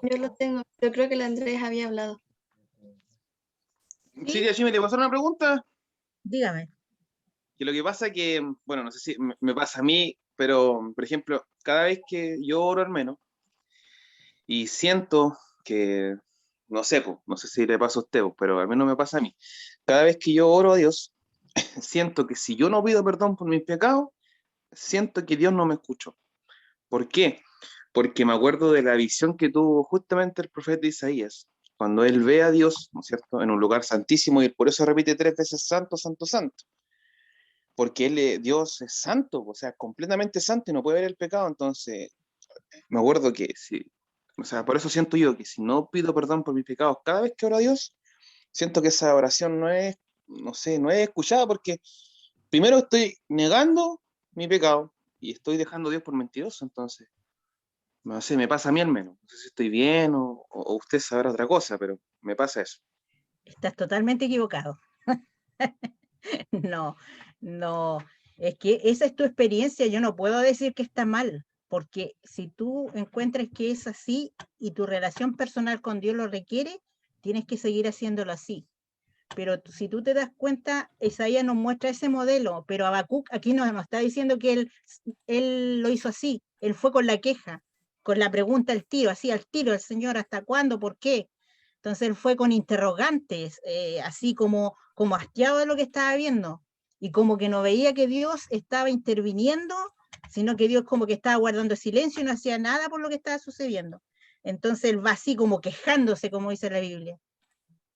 Yo lo tengo, yo creo que el Andrés había hablado. Sí, Yashimi, ¿te puedo hacer una pregunta? Dígame. Que lo que pasa es que, bueno, no sé si me pasa a mí, pero, por ejemplo, cada vez que yo oro al menos, y siento que, no sé, pues, no sé si le pasa a usted, pues, pero al menos me pasa a mí. Cada vez que yo oro a Dios, siento que si yo no pido perdón por mis pecados, siento que Dios no me escuchó. ¿Por qué? Porque me acuerdo de la visión que tuvo justamente el profeta Isaías, cuando él ve a Dios, ¿no es cierto?, en un lugar santísimo, y por eso repite 3 veces santo, santo, santo. Porque Dios es santo, o sea, completamente santo y no puede ver el pecado. Entonces, me acuerdo que sí, o sea, por eso siento yo que si no pido perdón por mis pecados cada vez que oro a Dios, siento que esa oración no es, no sé, no es escuchada, porque primero estoy negando mi pecado y estoy dejando a Dios por mentiroso. Entonces, no sé, me pasa a mí al menos. No sé si estoy bien o usted sabrá otra cosa, pero me pasa eso. Estás totalmente equivocado. No, es que esa es tu experiencia, yo no puedo decir que está mal, porque si tú encuentras que es así y tu relación personal con Dios lo requiere, tienes que seguir haciéndolo así. Pero si tú te das cuenta, Isaías nos muestra ese modelo, pero Habacuc aquí nos está diciendo que él lo hizo así, él fue con la queja, con la pregunta al tiro, así al tiro, el Señor, ¿hasta cuándo? ¿Por qué? Entonces él fue con interrogantes, así como hastiado de lo que estaba viendo, y como que no veía que Dios estaba interviniendo, sino que Dios como que estaba guardando silencio y no hacía nada por lo que estaba sucediendo. Entonces él va así como quejándose, como dice la Biblia.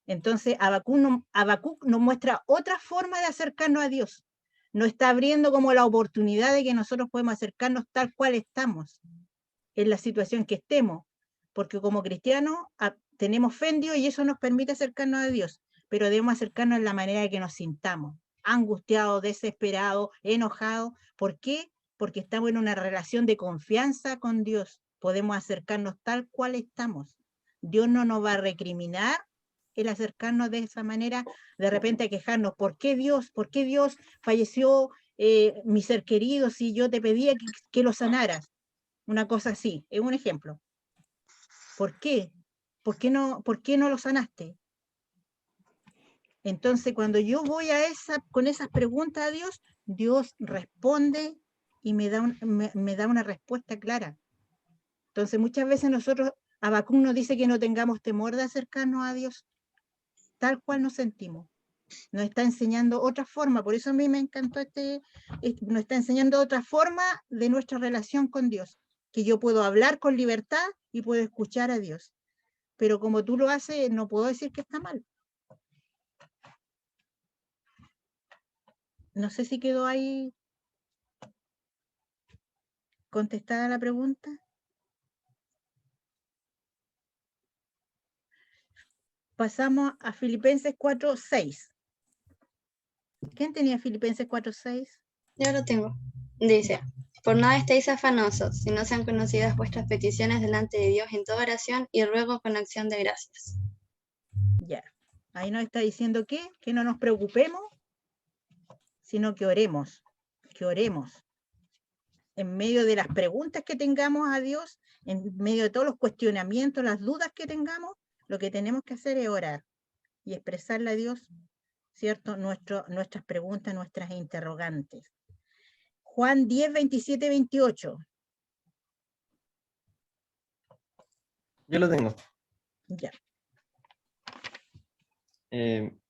Entonces Habacuc nos muestra otra forma de acercarnos a Dios. Nos está abriendo como la oportunidad de que nosotros podemos acercarnos tal cual estamos, en la situación que estemos, porque como cristianos tenemos fe en Dios y eso nos permite acercarnos a Dios, pero debemos acercarnos en la manera de que nos sintamos. angustiado, desesperado, enojado. ¿Por qué? Porque estamos en una relación de confianza con Dios. Podemos acercarnos tal cual estamos. Dios no nos va a recriminar el acercarnos de esa manera, de repente a quejarnos. ¿Por qué Dios falleció mi ser querido si yo te pedía que lo sanaras? Una cosa así, es un ejemplo. ¿Por qué? ¿Por qué no lo sanaste? Entonces, cuando yo voy con esas preguntas a Dios, Dios responde y me da una respuesta clara. Entonces, muchas veces Habacuc nos dice que no tengamos temor de acercarnos a Dios, tal cual nos sentimos. Nos está enseñando otra forma, por eso a mí me encantó nos está enseñando otra forma de nuestra relación con Dios, que yo puedo hablar con libertad y puedo escuchar a Dios. Pero como tú lo haces, no puedo decir que está mal. No sé si quedó ahí contestada la pregunta. Pasamos a Filipenses 4:6. ¿Quién tenía Filipenses 4:6? Yo lo tengo. Dice, por nada estéis afanosos, si no sean conocidas vuestras peticiones delante de Dios en toda oración y ruego con acción de gracias. Ya. Ahí nos está diciendo que no nos preocupemos, sino que oremos. En medio de las preguntas que tengamos a Dios, en medio de todos los cuestionamientos, las dudas que tengamos, lo que tenemos que hacer es orar y expresarle a Dios, ¿cierto? Nuestras preguntas, nuestras interrogantes. Juan 10, 27, 28. Yo lo tengo. Ya.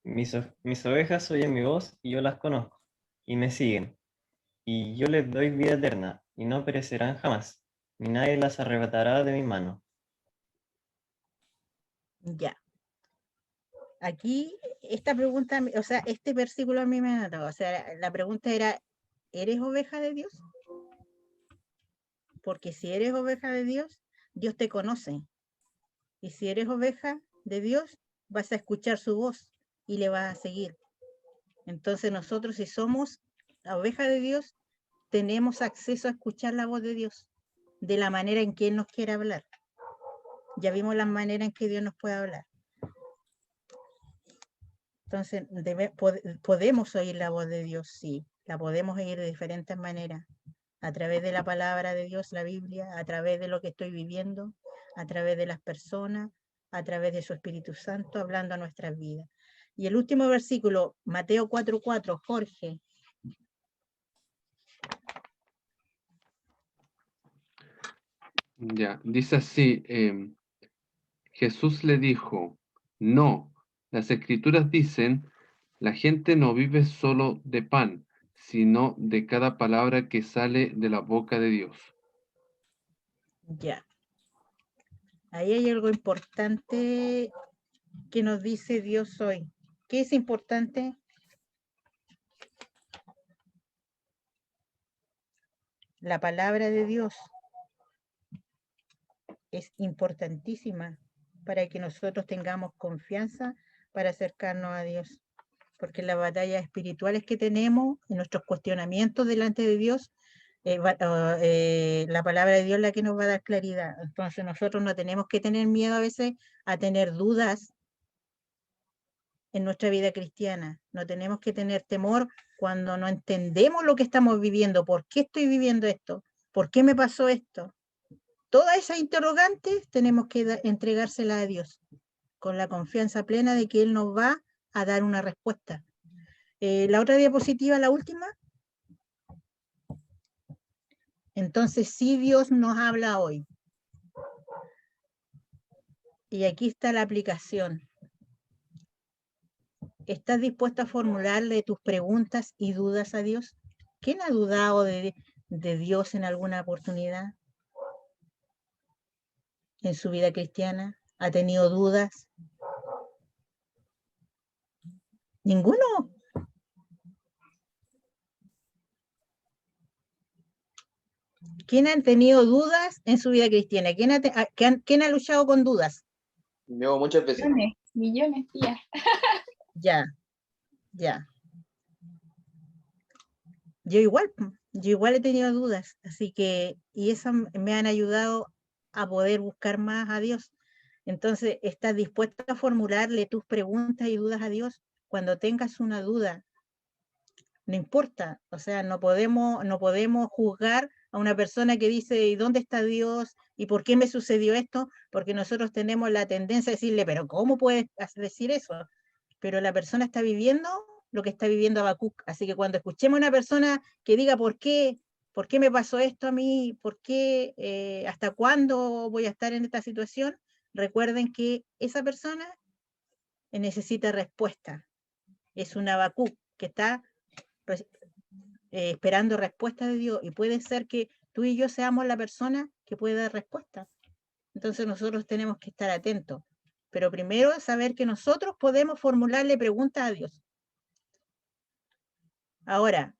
Mis ovejas oyen mi voz y yo las conozco y me siguen. Y yo les doy vida eterna y no perecerán jamás, ni nadie las arrebatará de mi mano. Ya. Aquí, esta pregunta, o sea, este versículo a mí me ha notado. O sea, la pregunta era, ¿eres oveja de Dios? Porque si eres oveja de Dios, Dios te conoce. Y si eres oveja de Dios, vas a escuchar su voz y le vas a seguir. Entonces nosotros, si somos la oveja de Dios, tenemos acceso a escuchar la voz de Dios de la manera en que Él nos quiere hablar. Ya vimos la manera en que Dios nos puede hablar. Entonces, podemos oír la voz de Dios, sí. La podemos oír de diferentes maneras. A través de la palabra de Dios, la Biblia, a través de lo que estoy viviendo, a través de las personas, a través de su Espíritu Santo, hablando a nuestras vidas. Y el último versículo, Mateo 4:4, Jorge. Ya, dice así, Jesús le dijo, no, las escrituras dicen, la gente no vive solo de pan, sino de cada palabra que sale de la boca de Dios. Ya. Ahí hay algo importante que nos dice Dios hoy. ¿Qué es importante? La palabra de Dios es importantísima para que nosotros tengamos confianza para acercarnos a Dios. Porque las batallas espirituales que tenemos, en nuestros cuestionamientos delante de Dios, la palabra de Dios es la que nos va a dar claridad. Entonces nosotros no tenemos que tener miedo a veces a tener dudas en nuestra vida cristiana. No tenemos que tener temor cuando no entendemos lo que estamos viviendo. ¿Por qué estoy viviendo esto? ¿Por qué me pasó esto? Todas esas interrogantes tenemos que entregárselas a Dios con la confianza plena de que Él nos va a dar una respuesta. La otra diapositiva, la última. Entonces, sí, Dios nos habla hoy. Y aquí está la aplicación. ¿Estás dispuesto a formularle tus preguntas y dudas a Dios? ¿Quién ha dudado de Dios en alguna oportunidad? ¿En su vida cristiana? ¿Ha tenido dudas? ¿Ninguno? ¿Quién ha tenido dudas en su vida cristiana? ¿Quién ha luchado con dudas? Yo muchas veces. Millones, tía. Ya. Yo igual he tenido dudas, así que, y eso me han ayudado a poder buscar más a Dios. Entonces, ¿estás dispuesta a formularle tus preguntas y dudas a Dios? Cuando tengas una duda, no importa, o sea, no podemos juzgar a una persona que dice, ¿y dónde está Dios? ¿Y por qué me sucedió esto? Porque nosotros tenemos la tendencia a decirle, pero ¿cómo puedes decir eso? Pero la persona está viviendo lo que está viviendo Habacuc. Así que cuando escuchemos a una persona que diga, ¿por qué me pasó esto a mí? ¿Por qué? ¿Hasta cuándo voy a estar en esta situación? Recuerden que esa persona necesita respuesta. Es un Habacuc que está esperando respuesta de Dios, y puede ser que tú y yo seamos la persona que puede dar respuesta. Entonces nosotros tenemos que estar atentos, pero primero saber que nosotros podemos formularle preguntas a Dios. Ahora,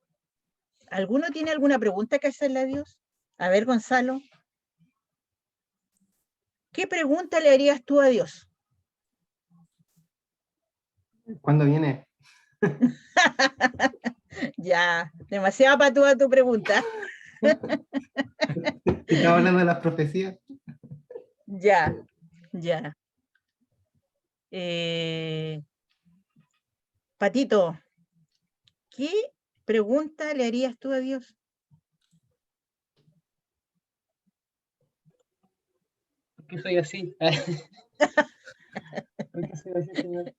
¿alguno tiene alguna pregunta que hacerle a Dios? A ver, Gonzalo, ¿qué pregunta le harías tú a Dios? ¿Cuándo viene? Ya, demasiado patúa tu pregunta. ¿Estaba hablando de las profecías? Ya. Patito, ¿qué pregunta le harías tú a Dios? ¿Por qué soy así? ¿Por qué soy así, Señor?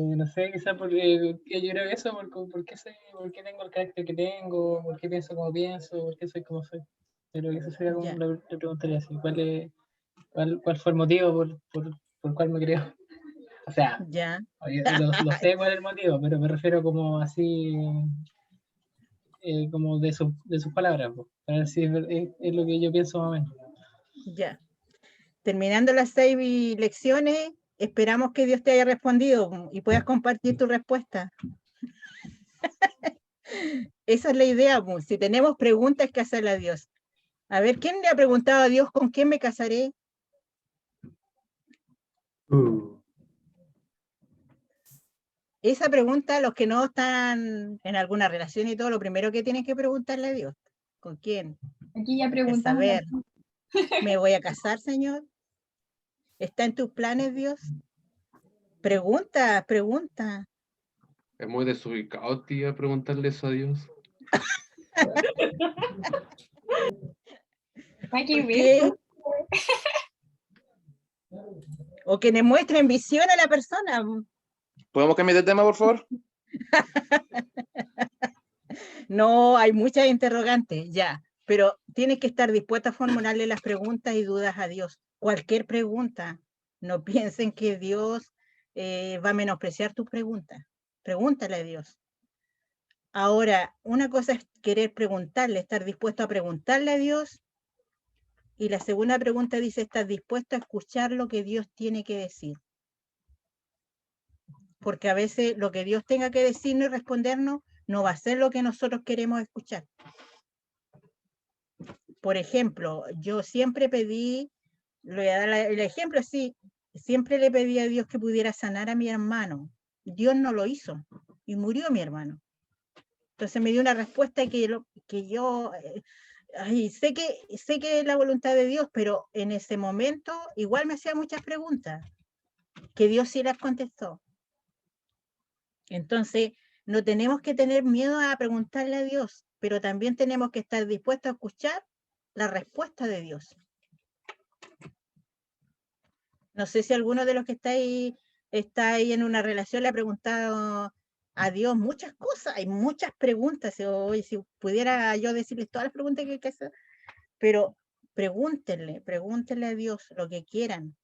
No sé, quizás porque yo creo que eso, por qué tengo el carácter que tengo, por qué pienso como pienso, por qué soy como soy. Pero eso sería como le preguntaría así, ¿cuál fue el motivo por cual me creo? O sea, lo sé cuál es el motivo, pero me refiero como así, como de sus palabras, para ver si es lo que yo pienso más o menos. Ya. Terminando las 6 lecciones, esperamos que Dios te haya respondido y puedas compartir tu respuesta. Esa es la idea, pues. Si tenemos preguntas, que hacerle a Dios. A ver, ¿quién le ha preguntado a Dios con quién me casaré? Esa pregunta, los que no están en alguna relación y todo, lo primero que tienen que preguntarle a Dios, ¿con quién? Aquí ya Es preguntamos. saber, ¿me voy a casar, Señor? ¿Está en tus planes, Dios? Pregunta. Es muy desubicado, tía, preguntarle eso a Dios. Hay que ¿Por ver. qué? O que le muestren visión a la persona. ¿Podemos cambiar de tema, por favor? No, hay muchas interrogantes, ya, pero tienes que estar dispuesta a formularle las preguntas y dudas a Dios. Cualquier pregunta. No piensen que Dios va a menospreciar tus preguntas. Pregúntale a Dios. Ahora, una cosa es querer preguntarle, estar dispuesto a preguntarle a Dios. Y la segunda pregunta dice, ¿estás dispuesto a escuchar lo que Dios tiene que decir? Porque a veces lo que Dios tenga que decirnos y respondernos no va a ser lo que nosotros queremos escuchar. Por ejemplo, yo siempre pedí, le voy a dar el ejemplo así, siempre le pedí a Dios que pudiera sanar a mi hermano. Dios no lo hizo y murió mi hermano. Entonces me dio una respuesta que yo sé que es la voluntad de Dios, pero en ese momento igual me hacía muchas preguntas, que Dios sí las contestó. Entonces, no tenemos que tener miedo a preguntarle a Dios, pero también tenemos que estar dispuestos a escuchar la respuesta de Dios. No sé si alguno de los que está ahí en una relación le ha preguntado a Dios muchas cosas, hay muchas preguntas, si pudiera yo decirles todas las preguntas que hay que hacer, pero pregúntenle a Dios lo que quieran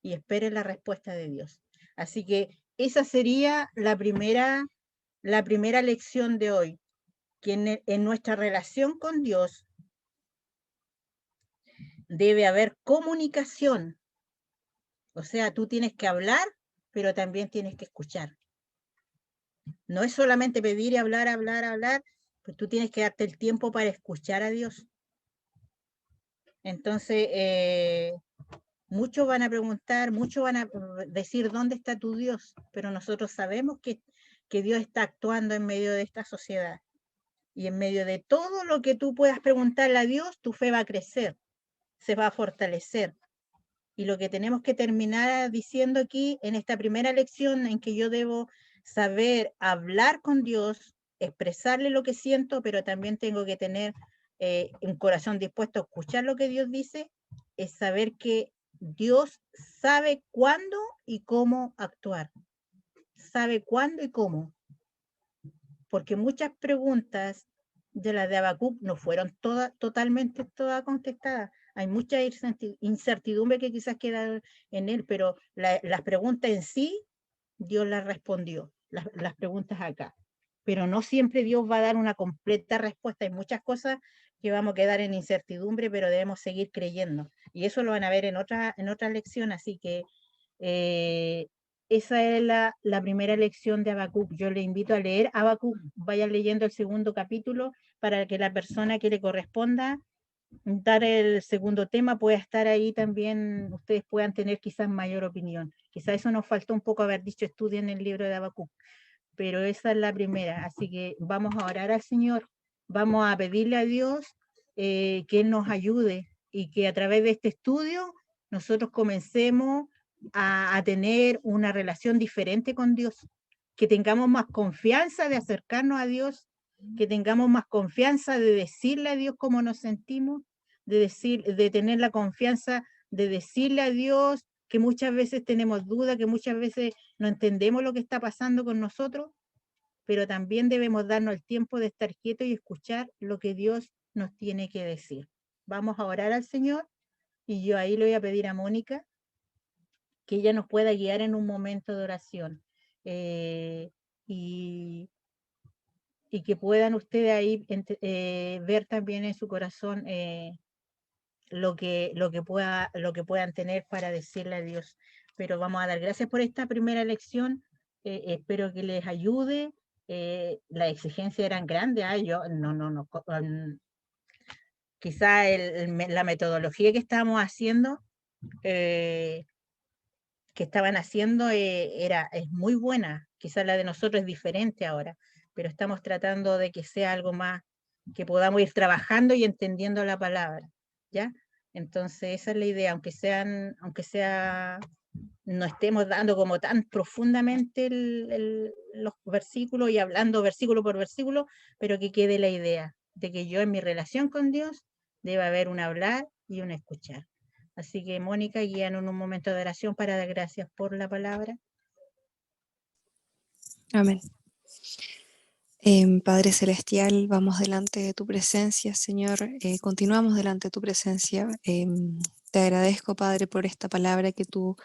y esperen la respuesta de Dios. Así que esa sería la primera lección de hoy, que en nuestra relación con Dios debe haber comunicación. O sea, tú tienes que hablar, pero también tienes que escuchar. No es solamente pedir y hablar, pues tú tienes que darte el tiempo para escuchar a Dios. Entonces, muchos van a preguntar, muchos van a decir, ¿dónde está tu Dios? Pero nosotros sabemos que que Dios está actuando en medio de esta sociedad. Y en medio de todo lo que tú puedas preguntarle a Dios, tu fe va a crecer, se va a fortalecer. Y lo que tenemos que terminar diciendo aquí, en esta primera lección, en que yo debo saber hablar con Dios, expresarle lo que siento, pero también tengo que tener un corazón dispuesto a escuchar lo que Dios dice, es saber que Dios sabe cuándo y cómo actuar. Sabe cuándo y cómo. Porque muchas preguntas de las de Habacuc no fueron totalmente todas contestadas. Hay mucha incertidumbre que quizás queda en él, pero las preguntas en sí, Dios las respondió, las preguntas acá. Pero no siempre Dios va a dar una completa respuesta. Hay muchas cosas que vamos a quedar en incertidumbre, pero debemos seguir creyendo. Y eso lo van a ver en otra lección, así que esa es la primera lección de Habacuc. Yo le invito a leer Habacuc, vayan leyendo el segundo capítulo para que la persona que le corresponda dar el segundo tema pueda estar ahí también, ustedes puedan tener quizás mayor opinión. Quizás eso nos faltó un poco haber dicho, estudien el libro de Habacuc, pero esa es la primera. Así que vamos a orar al Señor, vamos a pedirle a Dios que Él nos ayude y que a través de este estudio nosotros comencemos a tener una relación diferente con Dios, que tengamos más confianza de acercarnos a Dios, que tengamos más confianza de decirle a Dios cómo nos sentimos, de tener la confianza de decirle a Dios que muchas veces tenemos dudas, que muchas veces no entendemos lo que está pasando con nosotros, pero también debemos darnos el tiempo de estar quietos y escuchar lo que Dios nos tiene que decir. Vamos a orar al Señor y yo ahí le voy a pedir a Mónica que ella nos pueda guiar en un momento de oración y que puedan ustedes ahí ver también en su corazón lo que puedan tener para decirle a Dios. Pero vamos a dar gracias por esta primera lección, espero que les ayude. Las exigencias eran grandes, yo no, quizá la metodología que estábamos haciendo, es muy buena, quizá la de nosotros es diferente ahora, pero estamos tratando de que sea algo más, que podamos ir trabajando y entendiendo la palabra, ¿ya? Entonces esa es la idea, aunque no estemos dando como tan profundamente los versículos y hablando versículo por versículo, pero que quede la idea de que yo en mi relación con Dios debe haber un hablar y un escuchar. Así que Mónica, guíanos en un momento de oración para dar gracias por la palabra. Amén. Padre Celestial, vamos delante de tu presencia, Señor, continuamos delante de tu presencia. Te agradezco, Padre, por esta palabra que tú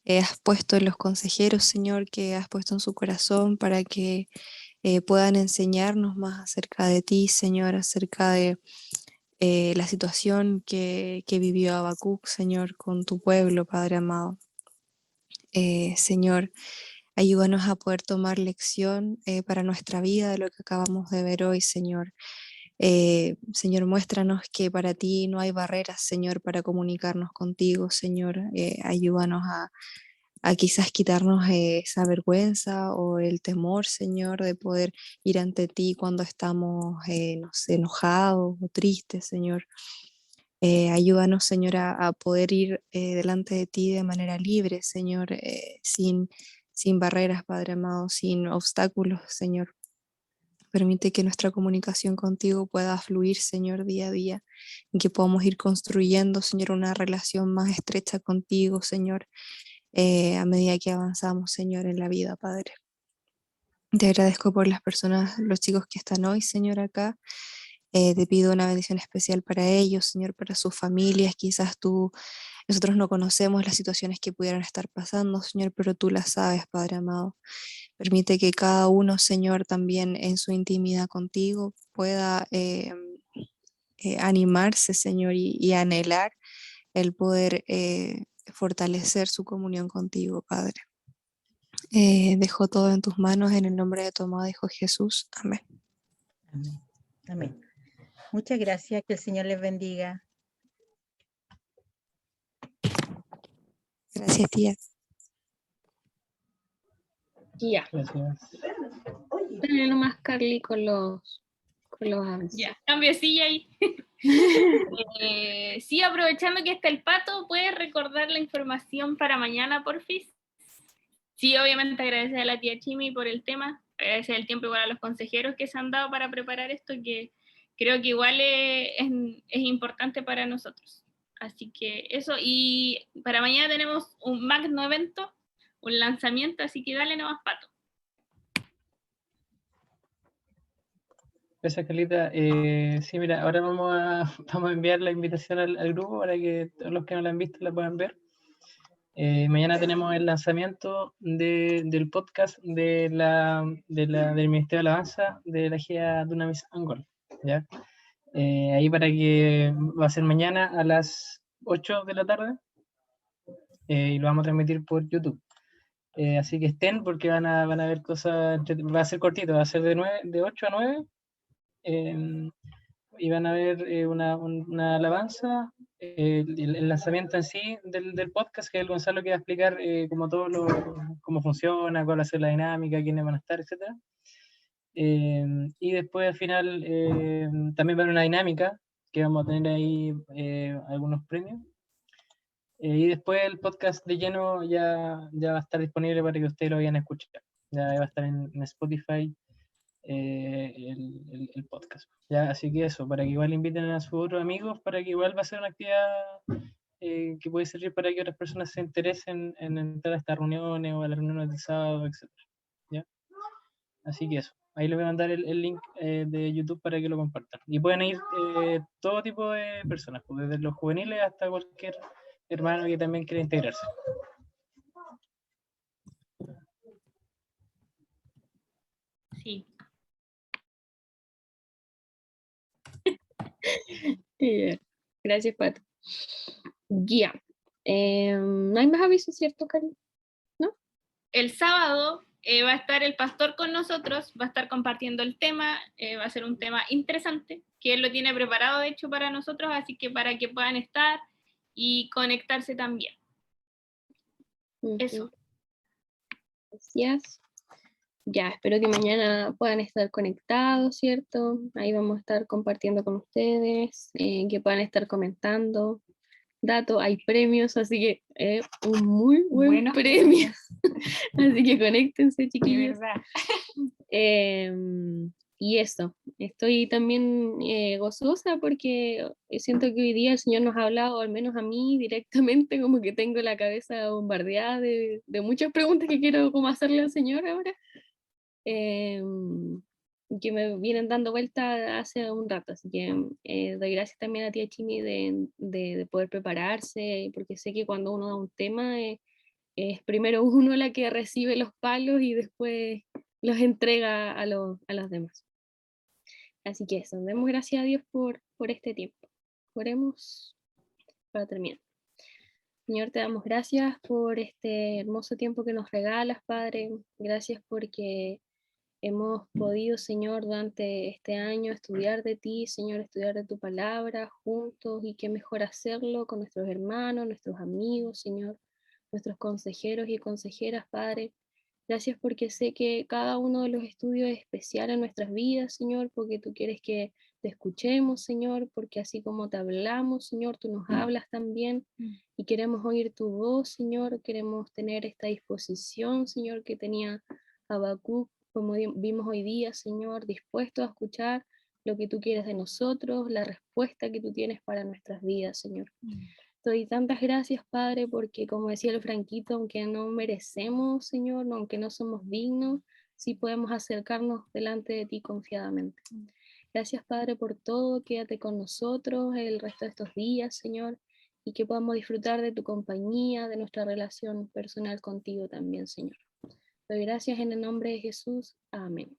has puesto en los consejeros, Señor, que has puesto en su corazón para que puedan enseñarnos más acerca de ti, Señor, acerca de la situación que vivió Habacuc, Señor, con tu pueblo, Padre amado. Señor, ayúdanos a poder tomar lección para nuestra vida de lo que acabamos de ver hoy, Señor. Señor, muéstranos que para ti no hay barreras, Señor, para comunicarnos contigo, Señor. Ayúdanos a quizás quitarnos esa vergüenza o el temor, Señor, de poder ir ante ti cuando estamos, no sé, enojados o tristes, Señor. Ayúdanos, Señor, a poder ir delante de ti de manera libre, Señor, sin barreras, Padre amado, sin obstáculos, Señor. Permite que nuestra comunicación contigo pueda fluir, Señor, día a día, y que podamos ir construyendo, Señor, una relación más estrecha contigo, Señor, a medida que avanzamos, Señor, en la vida, Padre. Te agradezco por las personas, los chicos que están hoy, Señor, acá. Te pido una bendición especial para ellos, Señor, para sus familias. Quizás nosotros no conocemos las situaciones que pudieran estar pasando, Señor, pero tú las sabes, Padre amado. Permite que cada uno, Señor, también en su intimidad contigo pueda animarse, Señor, y anhelar el poder fortalecer su comunión contigo, Padre. Dejo todo en tus manos en el nombre de tu amado Hijo Jesús. Amén. Amén. Amén. Muchas gracias, que el Señor les bendiga. Gracias, tía. Ya. Gracias. Dale nomás, Carly, con los avances. Ya, cambio de silla ahí. Sí, aprovechando que está el Pato, ¿puedes recordar la información para mañana, porfis? Sí, obviamente agradecer a la tía Chimi por el tema, agradecer el tiempo igual a los consejeros que se han dado para preparar esto, que creo que igual es importante para nosotros. Así que eso, y para mañana tenemos un magno evento, un lanzamiento, así que dale nomás, Pato. Gracias, Carlita. Sí, mira, ahora vamos a enviar la invitación al grupo para que todos los que no la han visto la puedan ver. Mañana tenemos el lanzamiento del podcast del Ministerio de Alabanza de la GEA Dunamis Angol, ¿ya? Ahí para que va a ser mañana a las 8 de la tarde y lo vamos a transmitir por YouTube. Así que estén porque van a ver cosas, va a ser cortito, va a ser de 8 a 9 y van a ver una alabanza, el lanzamiento en sí del podcast, que el Gonzalo que va a explicar como cómo funciona, cuál va a ser la dinámica, quiénes van a estar, etc. Y después al final también va a haber una dinámica que vamos a tener ahí algunos premios. Y después el podcast de lleno ya va a estar disponible para que ustedes lo vayan a escuchar. Ya va a estar en Spotify el podcast. ¿Ya? Así que eso, para que igual inviten a sus otros amigos, para que igual va a ser una actividad que puede servir para que otras personas se interesen en entrar a estas reuniones o a las reuniones del sábado, etc. ¿Ya? Así que eso. Ahí les voy a mandar el link de YouTube para que lo compartan. Y pueden ir todo tipo de personas, pues, desde los juveniles hasta cualquier hermano que también quiera integrarse. Sí. Gracias, Pato. Ya. No hay más avisos, ¿cierto, Cari? ¿No? El sábado va a estar el pastor con nosotros, va a estar compartiendo el tema, va a ser un tema interesante, que él lo tiene preparado de hecho para nosotros, así que para que puedan estar y conectarse también. Eso. Gracias. Ya, espero que mañana puedan estar conectados, ¿cierto? Ahí vamos a estar compartiendo con ustedes, que puedan estar comentando. Datos, hay premios, así que un muy buen premio. Así que conéctense, chiquillos. Y eso, estoy también gozosa porque siento que hoy día el Señor nos ha hablado, al menos a mí directamente, como que tengo la cabeza bombardeada de muchas preguntas que quiero como hacerle al Señor ahora. Que me vienen dando vuelta hace un rato, así que doy gracias también a tía Chimi de poder prepararse, porque sé que cuando uno da un tema es primero uno la que recibe los palos y después los entrega a los demás. Así que eso, demos gracias a Dios por este tiempo. Oremos para terminar. Señor, te damos gracias por este hermoso tiempo que nos regalas, Padre. Gracias porque hemos podido, Señor, durante este año estudiar de ti, Señor, estudiar de tu palabra juntos, y qué mejor hacerlo con nuestros hermanos, nuestros amigos, Señor, nuestros consejeros y consejeras, Padre. Gracias porque sé que cada uno de los estudios es especial en nuestras vidas, Señor, porque tú quieres que te escuchemos, Señor, porque así como te hablamos, Señor, tú nos hablas también y queremos oír tu voz, Señor, queremos tener esta disposición, Señor, que tenía Habacuc, como vimos hoy día, Señor, dispuesto a escuchar lo que tú quieres de nosotros, la respuesta que tú tienes para nuestras vidas, Señor. Te doy tantas gracias, Padre, porque como decía el Franquito, aunque no merecemos, Señor, aunque no somos dignos, sí podemos acercarnos delante de ti confiadamente. Gracias, Padre, por todo. Quédate con nosotros el resto de estos días, Señor, y que podamos disfrutar de tu compañía, de nuestra relación personal contigo también, Señor. Te doy gracias en el nombre de Jesús. Amén.